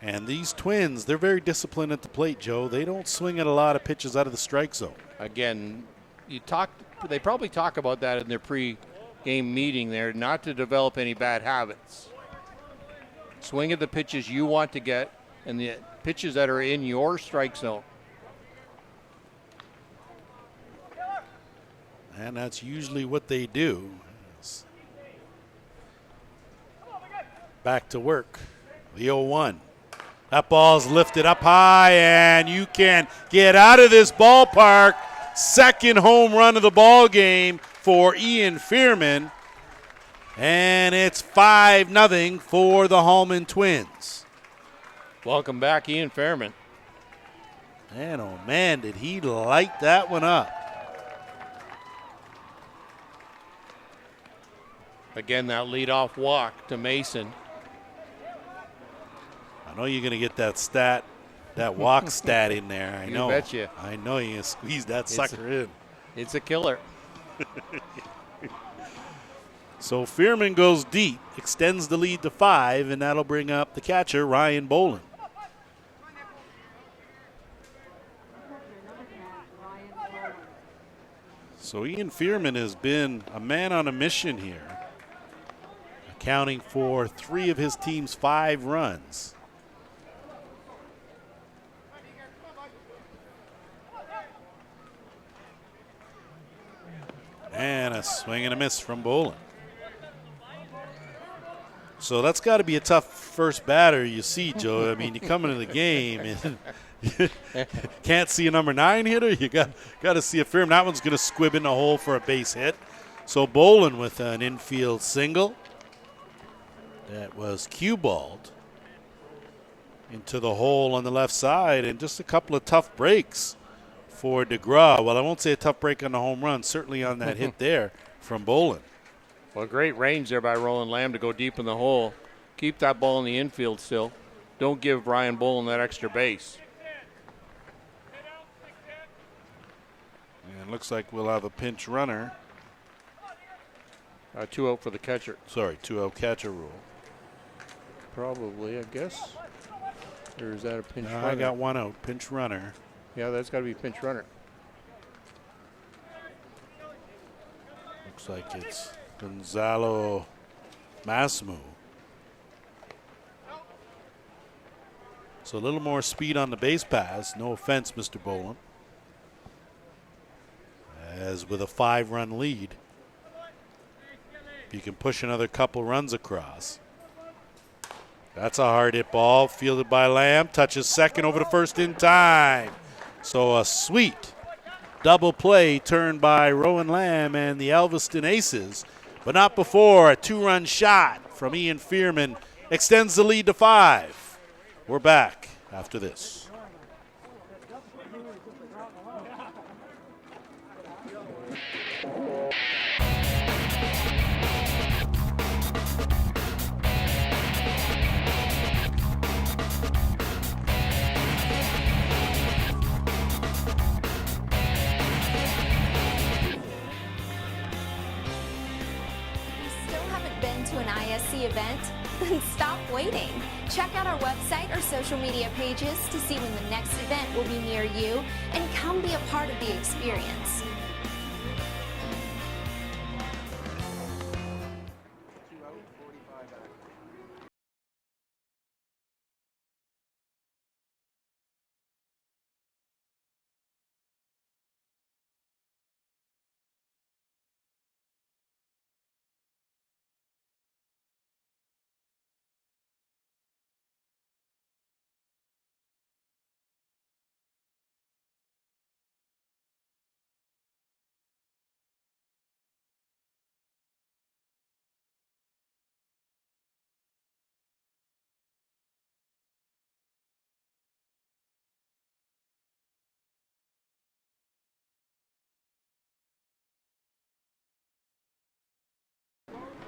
And these Twins, they're very disciplined at the plate, Joe. They don't swing at a lot of pitches out of the strike zone. Again, they probably talk about that in their pre-game meeting there, not to develop any bad habits. Swing at the pitches you want to get and the pitches that are in your strike zone. And that's usually what they do. Back to work. The 0-1. That ball's lifted up high, and you can get out of this ballpark. Second home run of the ball game for Ian Fearman. And it's 5-0 for the Hallman Twins. Welcome back, Ian Fearman. And oh man, did he light that one up. Again, that leadoff walk to Mason. I know you're going to get that stat, that walk stat in there. I know. You betcha. I know you're going to squeeze that sucker in. It's a killer. So Fearman goes deep, extends the lead to 5, and that'll bring up the catcher, Ryan Bolin. So Ian Fearman has been a man on a mission here, accounting for 3 of his team's 5 runs. And a swing and a miss from Bolin. So that's got to be a tough first batter you see, Joe. I mean, you come into the game and can't see a number 9 hitter. You got to see a Fearman. That one's going to squib in the hole for a base hit. So Bolin with an infield single. That was cue balled into the hole on the left side, and just a couple of tough breaks for DeGraw. Well, I won't say a tough break on the home run, certainly on that hit there from Bolin. Well, great range there by Roland Lamb to go deep in the hole. Keep that ball in the infield still. Don't give Ryan Bolin that extra base. And it looks like we'll have a pinch runner. 2 out for the catcher. Sorry, 2-out catcher rule. Probably, I guess. Or is that a pinch runner? I got 1 out, pinch runner. Yeah, that's got to be pinch runner. Looks like it's Gonzalo Masmu. So a little more speed on the base pass. No offense, Mr. Boland. As with a 5-run lead, you can push another couple runs across. That's a hard hit ball, fielded by Lamb. Touches second over to first in time. So a sweet double play turned by Rowan Lamb and the Elviston Aces, but not before a 2-run shot from Ian Fearman extends the lead to 5. We're back after this. To an ISC event? Then stop waiting. Check out our website or social media pages to see when the next event will be near you and come be a part of the experience.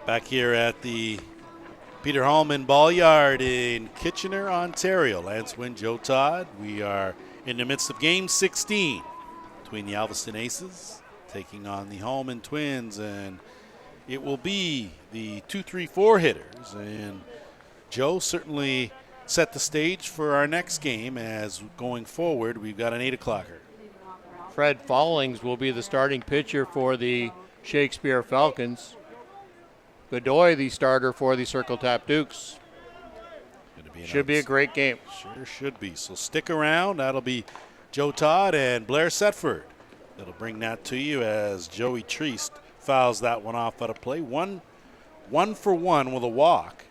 Back here at the Peter Hallman Ball Yard in Kitchener, Ontario. Lance Wynn, Joe Todd. We are in the midst of Game 16 between the Elviston Aces taking on the Hallman Twins, and it will be the 2-3-4 hitters. And Joe certainly set the stage for our next game, as going forward we've got an 8 o'clocker. Fred Fallings will be the starting pitcher for the Shakespeare Falcons. Godoy, the starter for the Circle Tap Dukes. Should be a great game. Sure should be. So stick around. That'll be Joe Todd and Blair Setford. That'll bring that to you as Joey Treist fouls that one off out of play. One for one with a walk.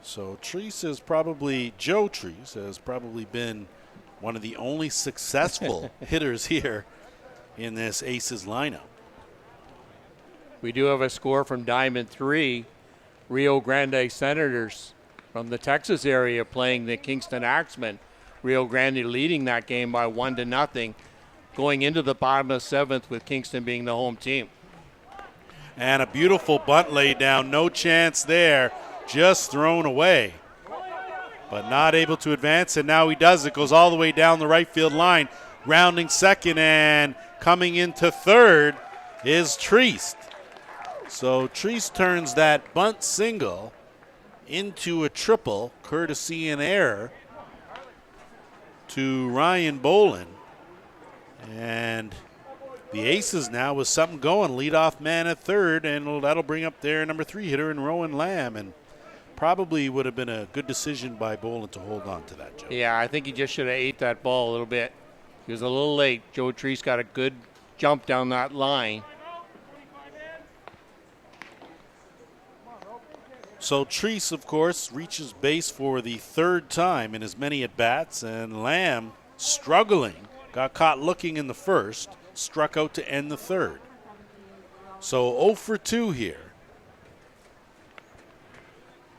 So Treist is probably, Joe Treist has probably been one of the only successful hitters here in this Aces lineup. We do have a score from Diamond 3. Rio Grande Senators from the Texas area playing the Kingston Axemen. Rio Grande leading that game by 1-0, going into the bottom of the 7th with Kingston being the home team. And a beautiful bunt laid down. No chance there. Just thrown away. But not able to advance, and now he does. It goes all the way down the right field line. Rounding second and coming into third is Treist. So Treist turns that bunt single into a triple, courtesy and error to Ryan Boland. And the Aces now with something going. Leadoff man at third, and that'll bring up their number 3 hitter in Rowan Lamb. And probably would have been a good decision by Boland to hold on to that, Joe. Yeah, I think he just should have ate that ball a little bit. He was a little late. Joe Treist got a good jump down that line. So Treist, of course, reaches base for the 3rd time in as many at-bats, and Lamb, struggling, got caught looking in the 1st, struck out to end the 3rd. So 0 for 2 here.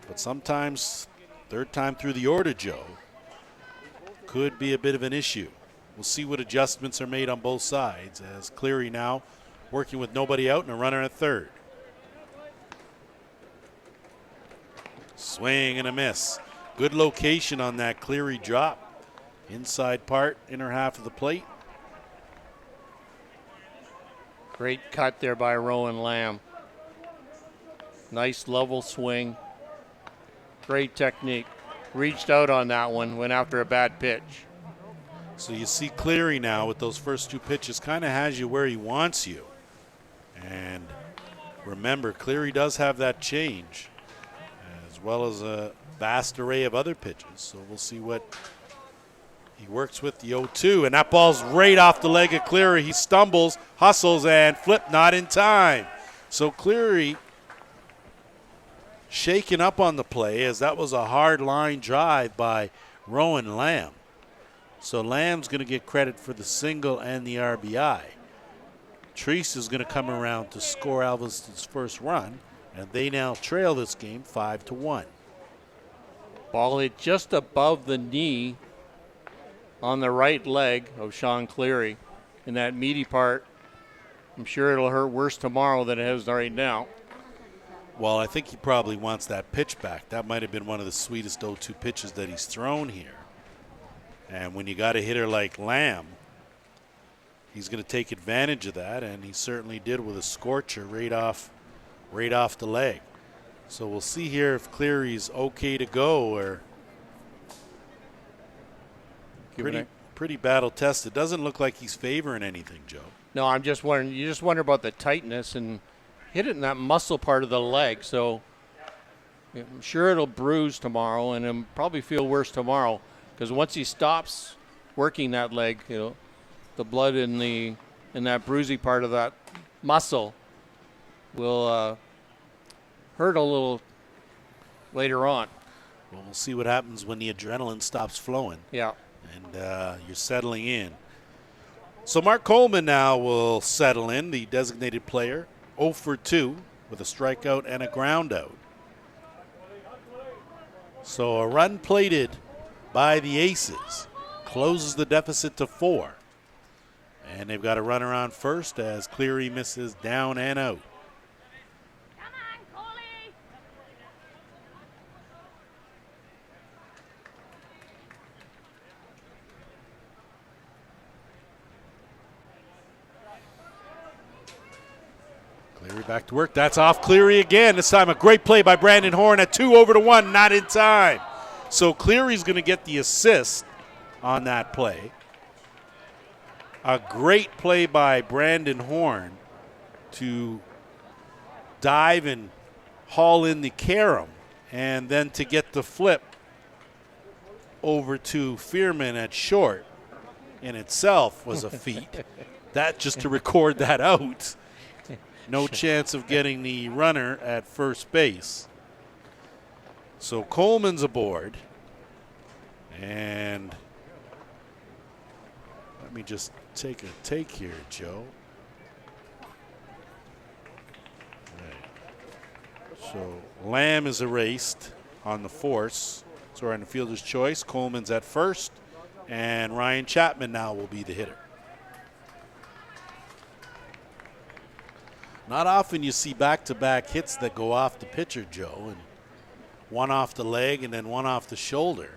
But sometimes, 3rd time through the order, Joe, could be a bit of an issue. We'll see what adjustments are made on both sides, as Cleary now working with nobody out and a runner at 3rd. Swing and a miss. Good location on that Cleary drop. Inside part, inner half of the plate. Great cut there by Rowan Lamb. Nice level swing. Great technique. Reached out on that one, went after a bad pitch. So you see Cleary now with those first 2 pitches kind of has you where he wants you. And remember, Cleary does have that change, as well as a vast array of other pitches. So we'll see what he works with the 0-2. And that ball's right off the leg of Cleary. He stumbles, hustles, and flip not in time. So Cleary shaken up on the play, as that was a hard line drive by Rowan Lamb. So Lamb's going to get credit for the single and the RBI. Treese is going to come around to score Alviston's first run, and they now trail this game 5-1. Ball hit just above the knee on the right leg of Sean Cleary in that meaty part. I'm sure it'll hurt worse tomorrow than it has right now. Well, I think he probably wants that pitch back. That might have been one of the sweetest 0-2 pitches that he's thrown here. And when you got a hitter like Lamb, he's going to take advantage of that, and he certainly did with a scorcher right off the leg. So we'll see here if Cleary's okay to go, or pretty battle tested. Doesn't look like he's favoring anything, Joe. No, I'm just wondering. You just wonder about the tightness and hit it in that muscle part of the leg. So I'm sure it'll bruise tomorrow, and it'll probably feel worse tomorrow, because once he stops working that leg, the blood in that bruisey part of that muscle will hurt a little later on. Well, we'll see what happens when the adrenaline stops flowing. Yeah. And you're settling in. So Mark Coleman now will settle in, the designated player, 0 for 2 with a strikeout and a ground out. So a run plated by the Aces closes the deficit to 4. And they've got a runner on first as Cleary misses down and out. Cleary back to work. That's off Cleary again. This time a great play by Brandon Horn at 2-1, not in time. So Cleary's going to get the assist on that play. A great play by Brandon Horn to dive and haul in the carom, and then to get the flip over to Fearman at short in itself was a feat. That just to record that out. No chance of getting the runner at first base. So Coleman's aboard. And let me just take a take here, Joe. Right. So Lamb is erased on the force. So we're on the fielder's choice. Coleman's at first. And Ryan Chapman now will be the hitter. Not often you see back-to-back hits that go off the pitcher, Joe, and one off the leg and then one off the shoulder.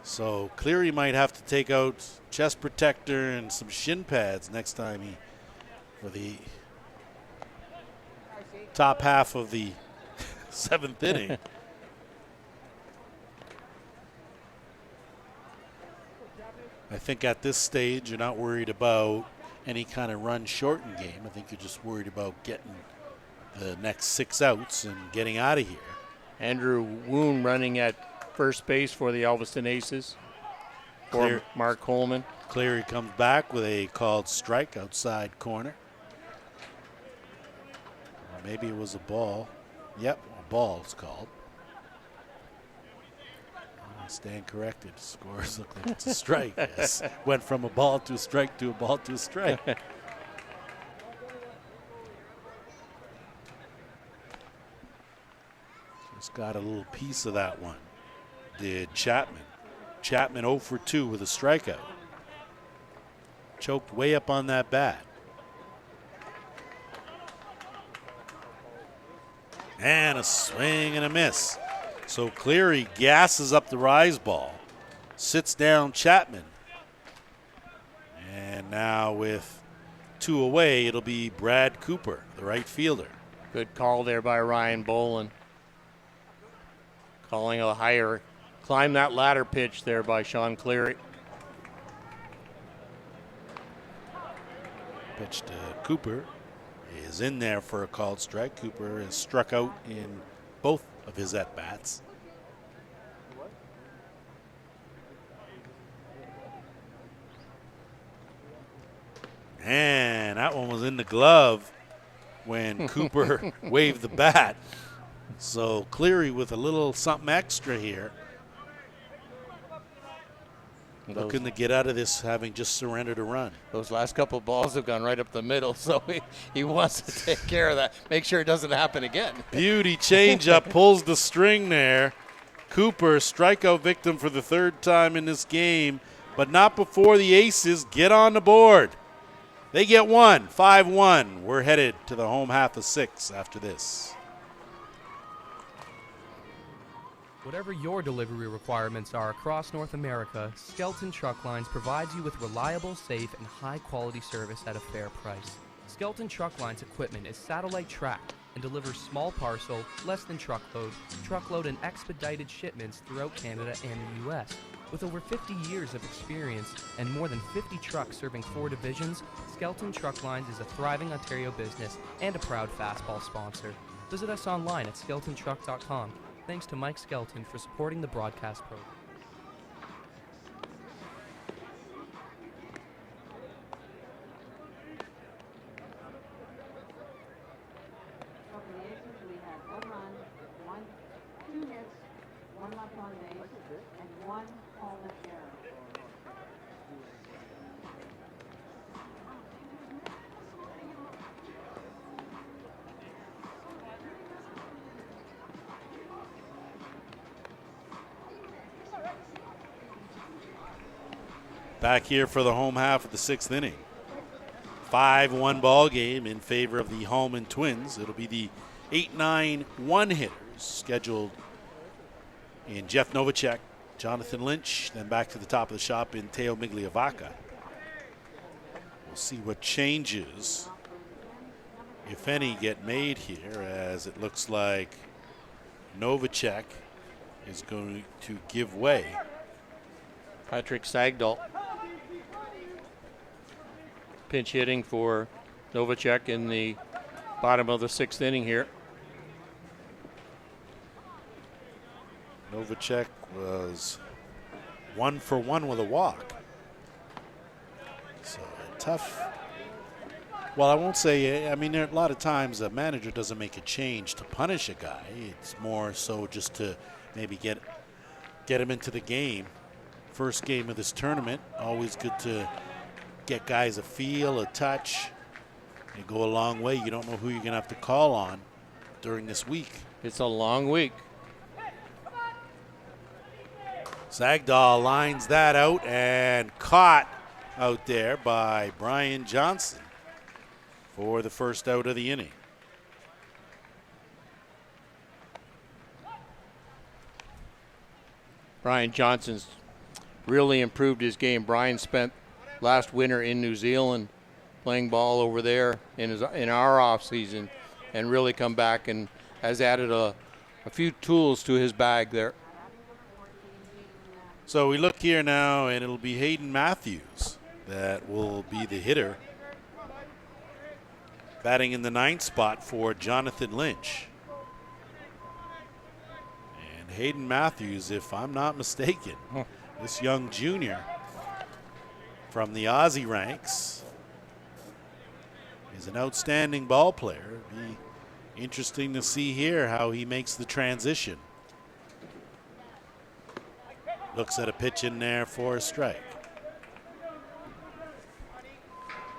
So Cleary might have to take out chest protector and some shin pads next time for the top half of the 7th inning. I think at this stage you're not worried about any kind of run shortened game. I think you're just worried about getting the next 6 outs and getting out of here. Andrew Woon running at first base for the Alviston Aces for Mark Coleman. Cleary comes back with a called strike outside corner. Or maybe it was a ball. Yep, a ball it's called. I stand corrected. Scores look like it's a strike. Yes. Went from a ball to a strike to a ball to a strike. Just got a little piece of that one. Did Chapman. Chapman 0 for 2 with a strikeout. Choked way up on that bat. And a swing and a miss. So Cleary gasses up the rise ball, sits down Chapman. And now with 2 away, it'll be Brad Cooper, the right fielder. Good call there by Ryan Bolin. Calling a higher, climb that ladder pitch there by Sean Cleary. Pitch to Cooper is in there for a called strike. Cooper has struck out in both of his at-bats. And that one was in the glove when Cooper waved the bat. So Cleary with a little something extra here. Looking to get out of this, having just surrendered a run. Those last couple of balls have gone right up the middle, so he wants to take care of that. Make sure it doesn't happen again. Beauty changeup pulls the string there. Cooper, strikeout victim for the third time in this game, but not before the Aces get on the board. They get one, 5-1. We're headed to the home half of 6 after this. Whatever your delivery requirements are across North America, Skelton Truck Lines provides you with reliable, safe, and high-quality service at a fair price. Skelton Truck Lines equipment is satellite tracked and delivers small parcel, less than truckload, and expedited shipments throughout Canada and the U.S. With over 50 years of experience and more than 50 trucks serving 4 divisions, Skelton Truck Lines is a thriving Ontario business and a proud fastball sponsor. Visit us online at skeltontruck.com. Thanks to Mike Skelton for supporting the broadcast program. Back here for the home half of the 6th inning. 5-1 ball game in favor of the Hallman Twins. It'll be the 8-9 one-hitters scheduled in Jeff Novacek, Jonathan Lynch, then back to the top of the shop in Teo Migliavaca. We'll see what changes, if any, get made here, as it looks like Novacek is going to give way. Patrick Sagdahl pinch hitting for Novacek in the bottom of the 6th inning here. Novacek was 1 for 1 with a walk. So tough. Well, I won't say, I mean, there are a lot of times a manager doesn't make a change to punish a guy. It's more so just to maybe get him into the game. First game of this tournament, always good to get guys a feel, a touch. They go a long way. You don't know who you're going to have to call on during this week. It's a long week. Sagdahl lines that out and caught out there by Brian Johnson for the first out of the inning. Brian Johnson's really improved his game. Brian spent last winter in New Zealand playing ball over there in our off season, and really come back and has added a few tools to his bag there. So we look here now, and it'll be Hayden Matthews that will be the hitter, batting in the 9th spot for Jonathan Lynch. And Hayden Matthews, if I'm not mistaken, this young junior from the Aussie ranks is an outstanding ball player. It'll be interesting to see here how he makes the transition. Looks at a pitch in there for a strike.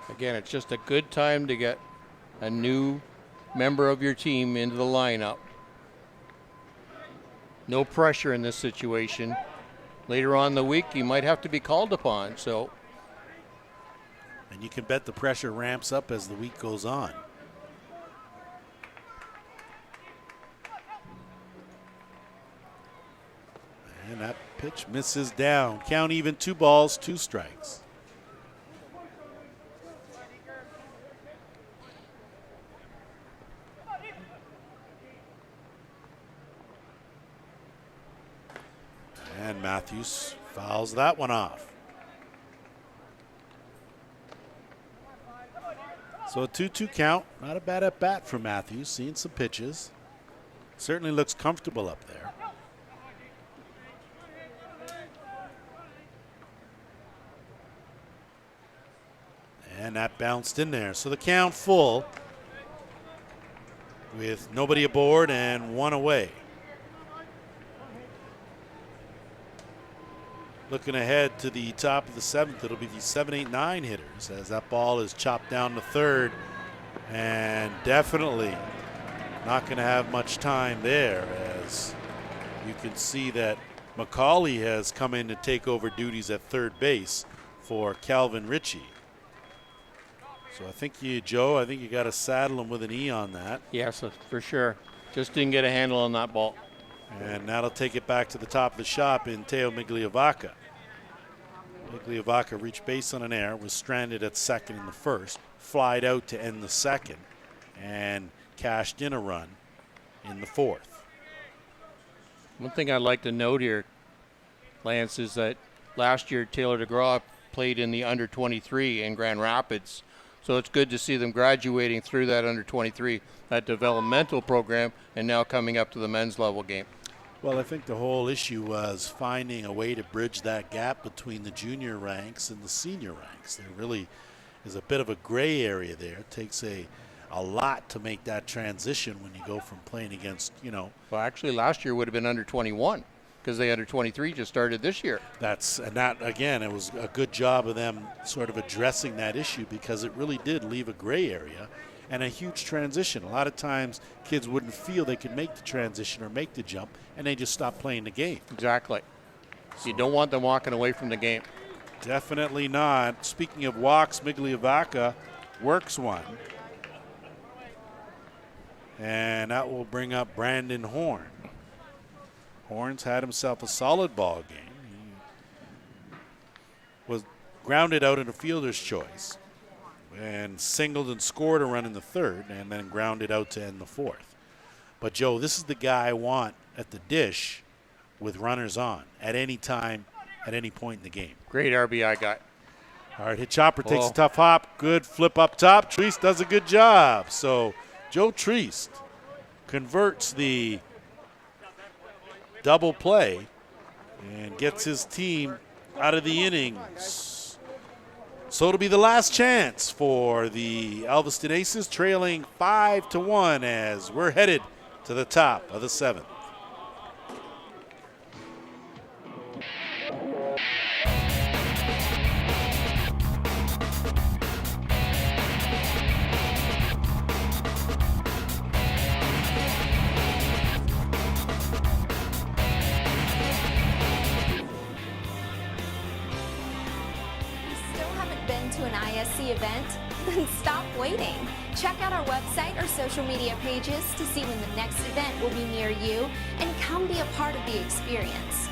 Again, it's just a good time to get a new member of your team into the lineup. No pressure in this situation. Later on in the week, you might have to be called upon. So, and you can bet the pressure ramps up as the week goes on. And that pitch misses down. Count even, 2 balls, 2 strikes. And Matthews fouls that one off. So a 2-2 count. Not a bad at bat for Matthews. Seeing some pitches. Certainly looks comfortable up there. And that bounced in there. So the count full with nobody aboard and one away. Looking ahead to the top of the 7th, it'll be the 7, 8, 9 hitters as that ball is chopped down to third, and definitely not going to have much time there, as you can see that McCauley has come in to take over duties at third base for Calvin Ritchie. So I think you got to saddle him with an E on that. Yes, for sure. Just didn't get a handle on that ball. And that'll take it back to the top of the shop in Teo Migliavaca. Migliavaca reached base on an error, was stranded at second in the first, flied out to end the second, and cashed in a run in the fourth. One thing I'd like to note here, Lance, is that last year Taylor DeGraw played in the under-23 in Grand Rapids. So it's good to see them graduating through that under-23, that developmental program, and now coming up to the men's level game. Well, I think the whole issue was finding a way to bridge that gap between the junior ranks and the senior ranks. There really is a bit of a gray area there. It takes a lot to make that transition when you go from playing against, Well, actually, last year would have been under-21. Because they under-23 just started this year. It was a good job of them sort of addressing that issue, because it really did leave a gray area and a huge transition. A lot of times kids wouldn't feel they could make the transition or make the jump, and they just stop playing the game. Exactly. So you don't want them walking away from the game. Definitely not. Speaking of walks, Migliavaca works one. And that will bring up Brandon Horn. Horns had himself a solid ball game. He was grounded out in a fielder's choice and singled and scored a run in the third, and then grounded out to end the fourth. But, Joe, this is the guy I want at the dish with runners on at any time, at any point in the game. Great RBI guy. All right, hit chopper, takes a tough hop. Good flip up top. Treese does a good job. So Joe Treese converts the double play and gets his team out of the innings. So it'll be the last chance for the Alveston Aces, trailing 5-1 as we're headed to the top of the 7th. To an ISC event? Then stop waiting. Check out our website or social media pages to see when the next event will be near you, and come be a part of the experience.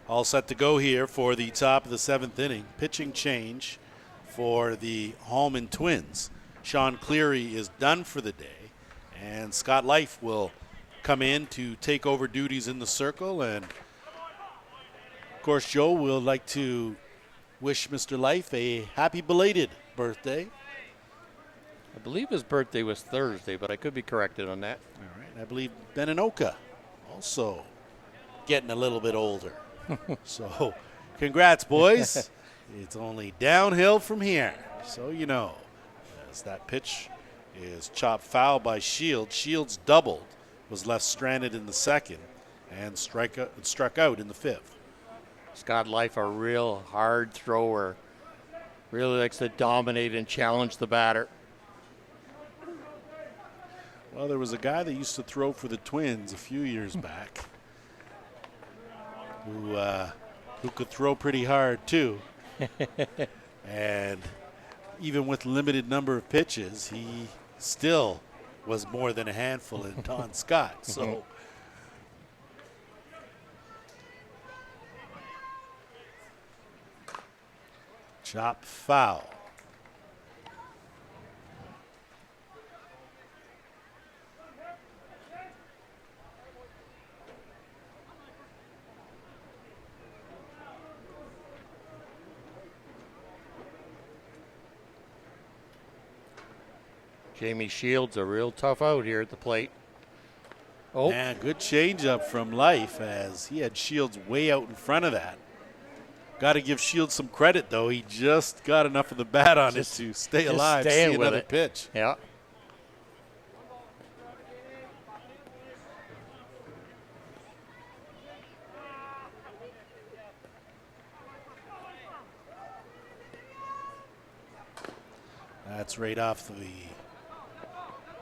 All set to go here for the top of the 7th inning. Pitching change for the Hallman Twins. Sean Cleary is done for the day, and Scott Life will come in to take over duties in the circle. And, of course, Joe will like to wish Mr. Life a happy belated birthday. I believe his birthday was Thursday, but I could be corrected on that. All right. I believe Beninoka also getting a little bit older. So, congrats, boys. It's only downhill from here, so you know. As that pitch is chopped foul by Shields. Shields doubled, was left stranded in the second, and struck out in the fifth. Scott Life, a real hard thrower. Really likes to dominate and challenge the batter. Well, there was a guy that used to throw for the Twins a few years back. who could throw pretty hard too. And even with limited number of pitches, he still was more than a handful in Don Scott. So chop foul. Jamie Shields a real tough out here at the plate. Oh, and good changeup from Life as he had Shields way out in front of that. Got to give Shields some credit though. He just got enough of the bat on it to stay alive. See another pitch. Yeah. That's right off the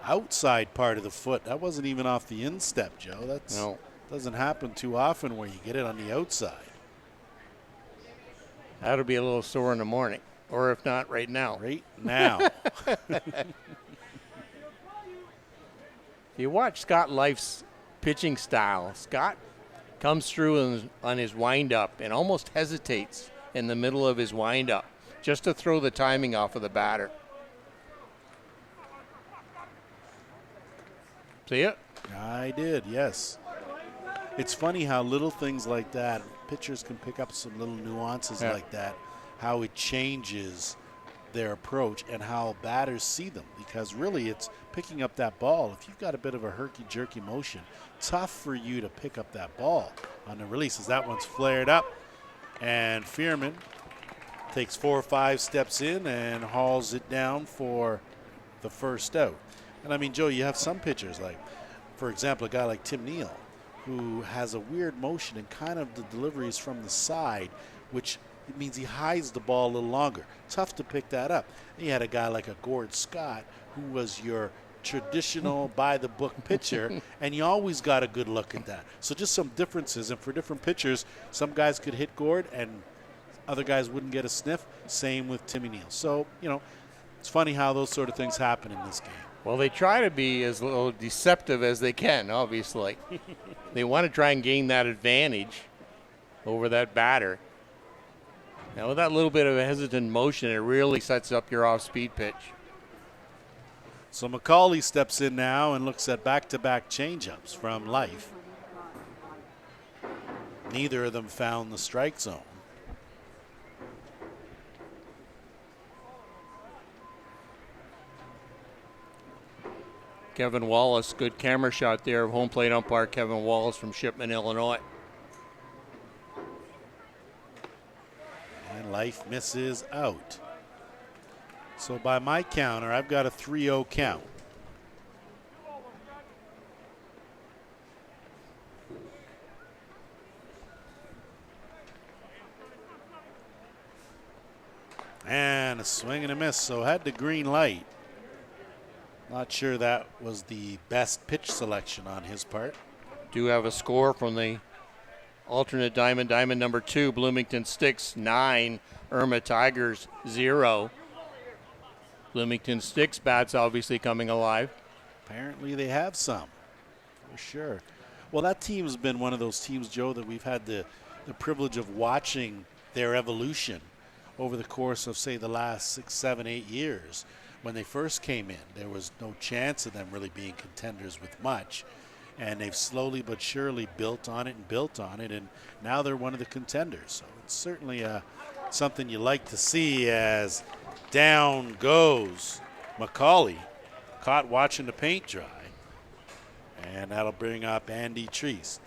outside part of the foot. That wasn't even off the instep, Joe. That's doesn't happen too often where you get it on the outside. That'll be a little sore in the morning, or if not, right now. Right now. You watch Scott Life's pitching style. Scott comes through on his windup and almost hesitates in the middle of his windup just to throw the timing off of the batter. See it? I did, yes. It's funny how little things like that, pitchers can pick up some little nuances like that, how it changes their approach and how batters see them. Because really it's picking up that ball. If you've got a bit of a herky-jerky motion, tough for you to pick up that ball on the release as that one's flared up. And Fearman takes 4 or 5 steps in and hauls it down for the first out. And I mean, Joe, you have some pitchers like, for example, a guy like Tim Neal, who has a weird motion and kind of the delivery is from the side, which it means he hides the ball a little longer. Tough to pick that up. And you had a guy like a Gord Scott, who was your traditional by-the-book pitcher, and you always got a good look at that. So just some differences, and for different pitchers, some guys could hit Gord and other guys wouldn't get a sniff. Same with Timmy Neal. So, you know, it's funny how those sort of things happen in this game. Well, they try to be as little deceptive as they can, obviously. They want to try and gain that advantage over that batter. Now, with that little bit of a hesitant motion, it really sets up your off-speed pitch. So McCauley steps in now and looks at back-to-back changeups from Life. Neither of them found the strike zone. Kevin Wallace, good camera shot there of home plate umpire Kevin Wallace from Shipman, Illinois. And Life misses out. So by my counter, I've got a 3-0 count. And a swing and a miss, so had the green light. Not sure that was the best pitch selection on his part. Do have a score from the alternate diamond number 2, Bloomington Sticks 9, Irma Tigers 0. Bloomington Sticks bats obviously coming alive. Apparently they have some, for sure. Well, that team's been one of those teams, Joe, that we've had the privilege of watching their evolution over the course of, say, the last 6, 7, 8 years. When they first came in, there was no chance of them really being contenders with much. And they've slowly but surely built on it, and now they're one of the contenders. So it's certainly something you like to see as down goes McCauley, caught watching the paint dry. And that'll bring up Andy Treese.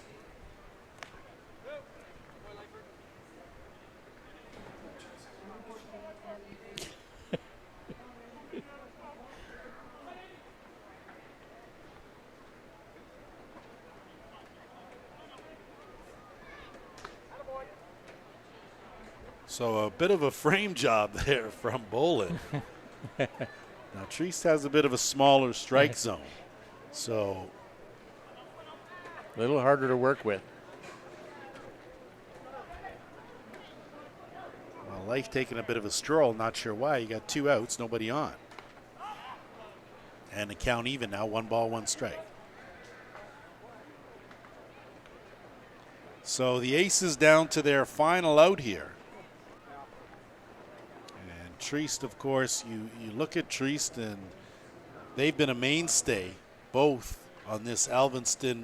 So a bit of a frame job there from Bolin. Now Treese has a bit of a smaller strike zone, so a little harder to work with. Life taking a bit of a stroll, not sure why. You got 2 outs, nobody on. And the count even now, 1 ball, 1 strike. So the Aces down to their final out here. And Treist, of course, you look at Treist, and they've been a mainstay both on this Alvinston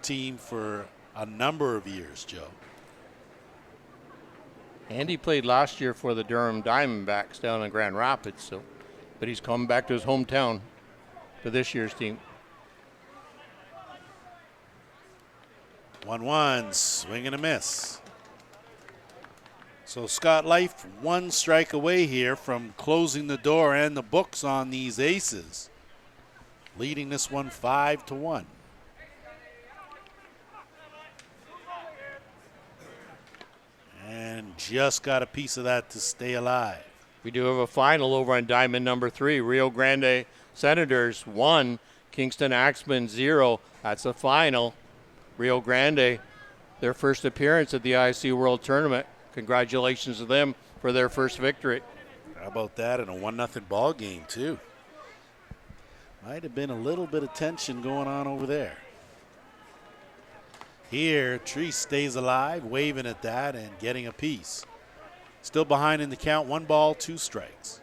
team for a number of years, Joe. And he played last year for the Durham Diamondbacks down in Grand Rapids, but he's come back to his hometown for this year's team. 1-1, swing and a miss. So Scott Life 1 strike away here from closing the door and the books on these Aces, leading this one 5-1. And just got a piece of that to stay alive. We do have a final over on diamond number 3. Rio Grande Senators 1, Kingston Axemen 0. That's the final. Rio Grande, their first appearance at the ISC World Tournament. Congratulations to them for their first victory. How about that in a 1-0 ball game, too? Might have been a little bit of tension going on over there. Here, Treist stays alive, waving at that and getting a piece. Still behind in the count, 1 ball, 2 strikes.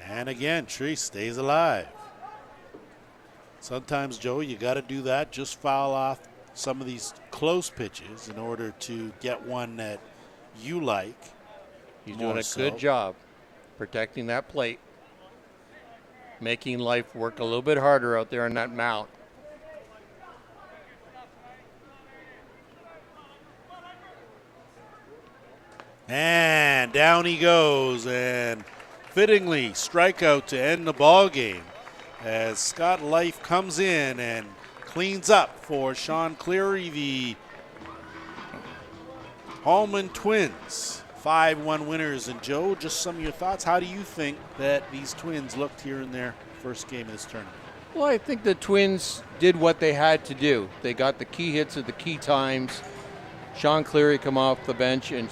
And again, Treist stays alive. Sometimes, Joe, you got to do that. Just foul off some of these close pitches in order to get one that you like. He's doing a good job protecting that plate, making Life work a little bit harder out there on that mound. And down he goes, and fittingly strikeout to end the ball game as Scott Life comes in and cleans up for Sean Cleary. The Hallman Twins 5-1 winners. And Joe, just some of your thoughts. How do you think that these Twins looked here in their first game of this tournament? Well, I think the Twins did what they had to do. They got the key hits at the key times. Sean Cleary come off the bench and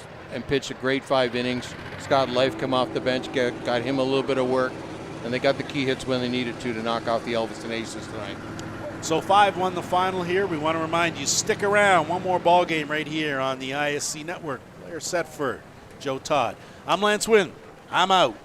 pitched a great 5 innings. Scott Life come off the bench, got him a little bit of work, and they got the key hits when they needed to knock off the Elviston Aces tonight. So 5-1 the final here. We want to remind you, stick around. One more ball game right here on the ISC Network. Blair Setford, Joe Todd. I'm Lance Wynn. I'm out.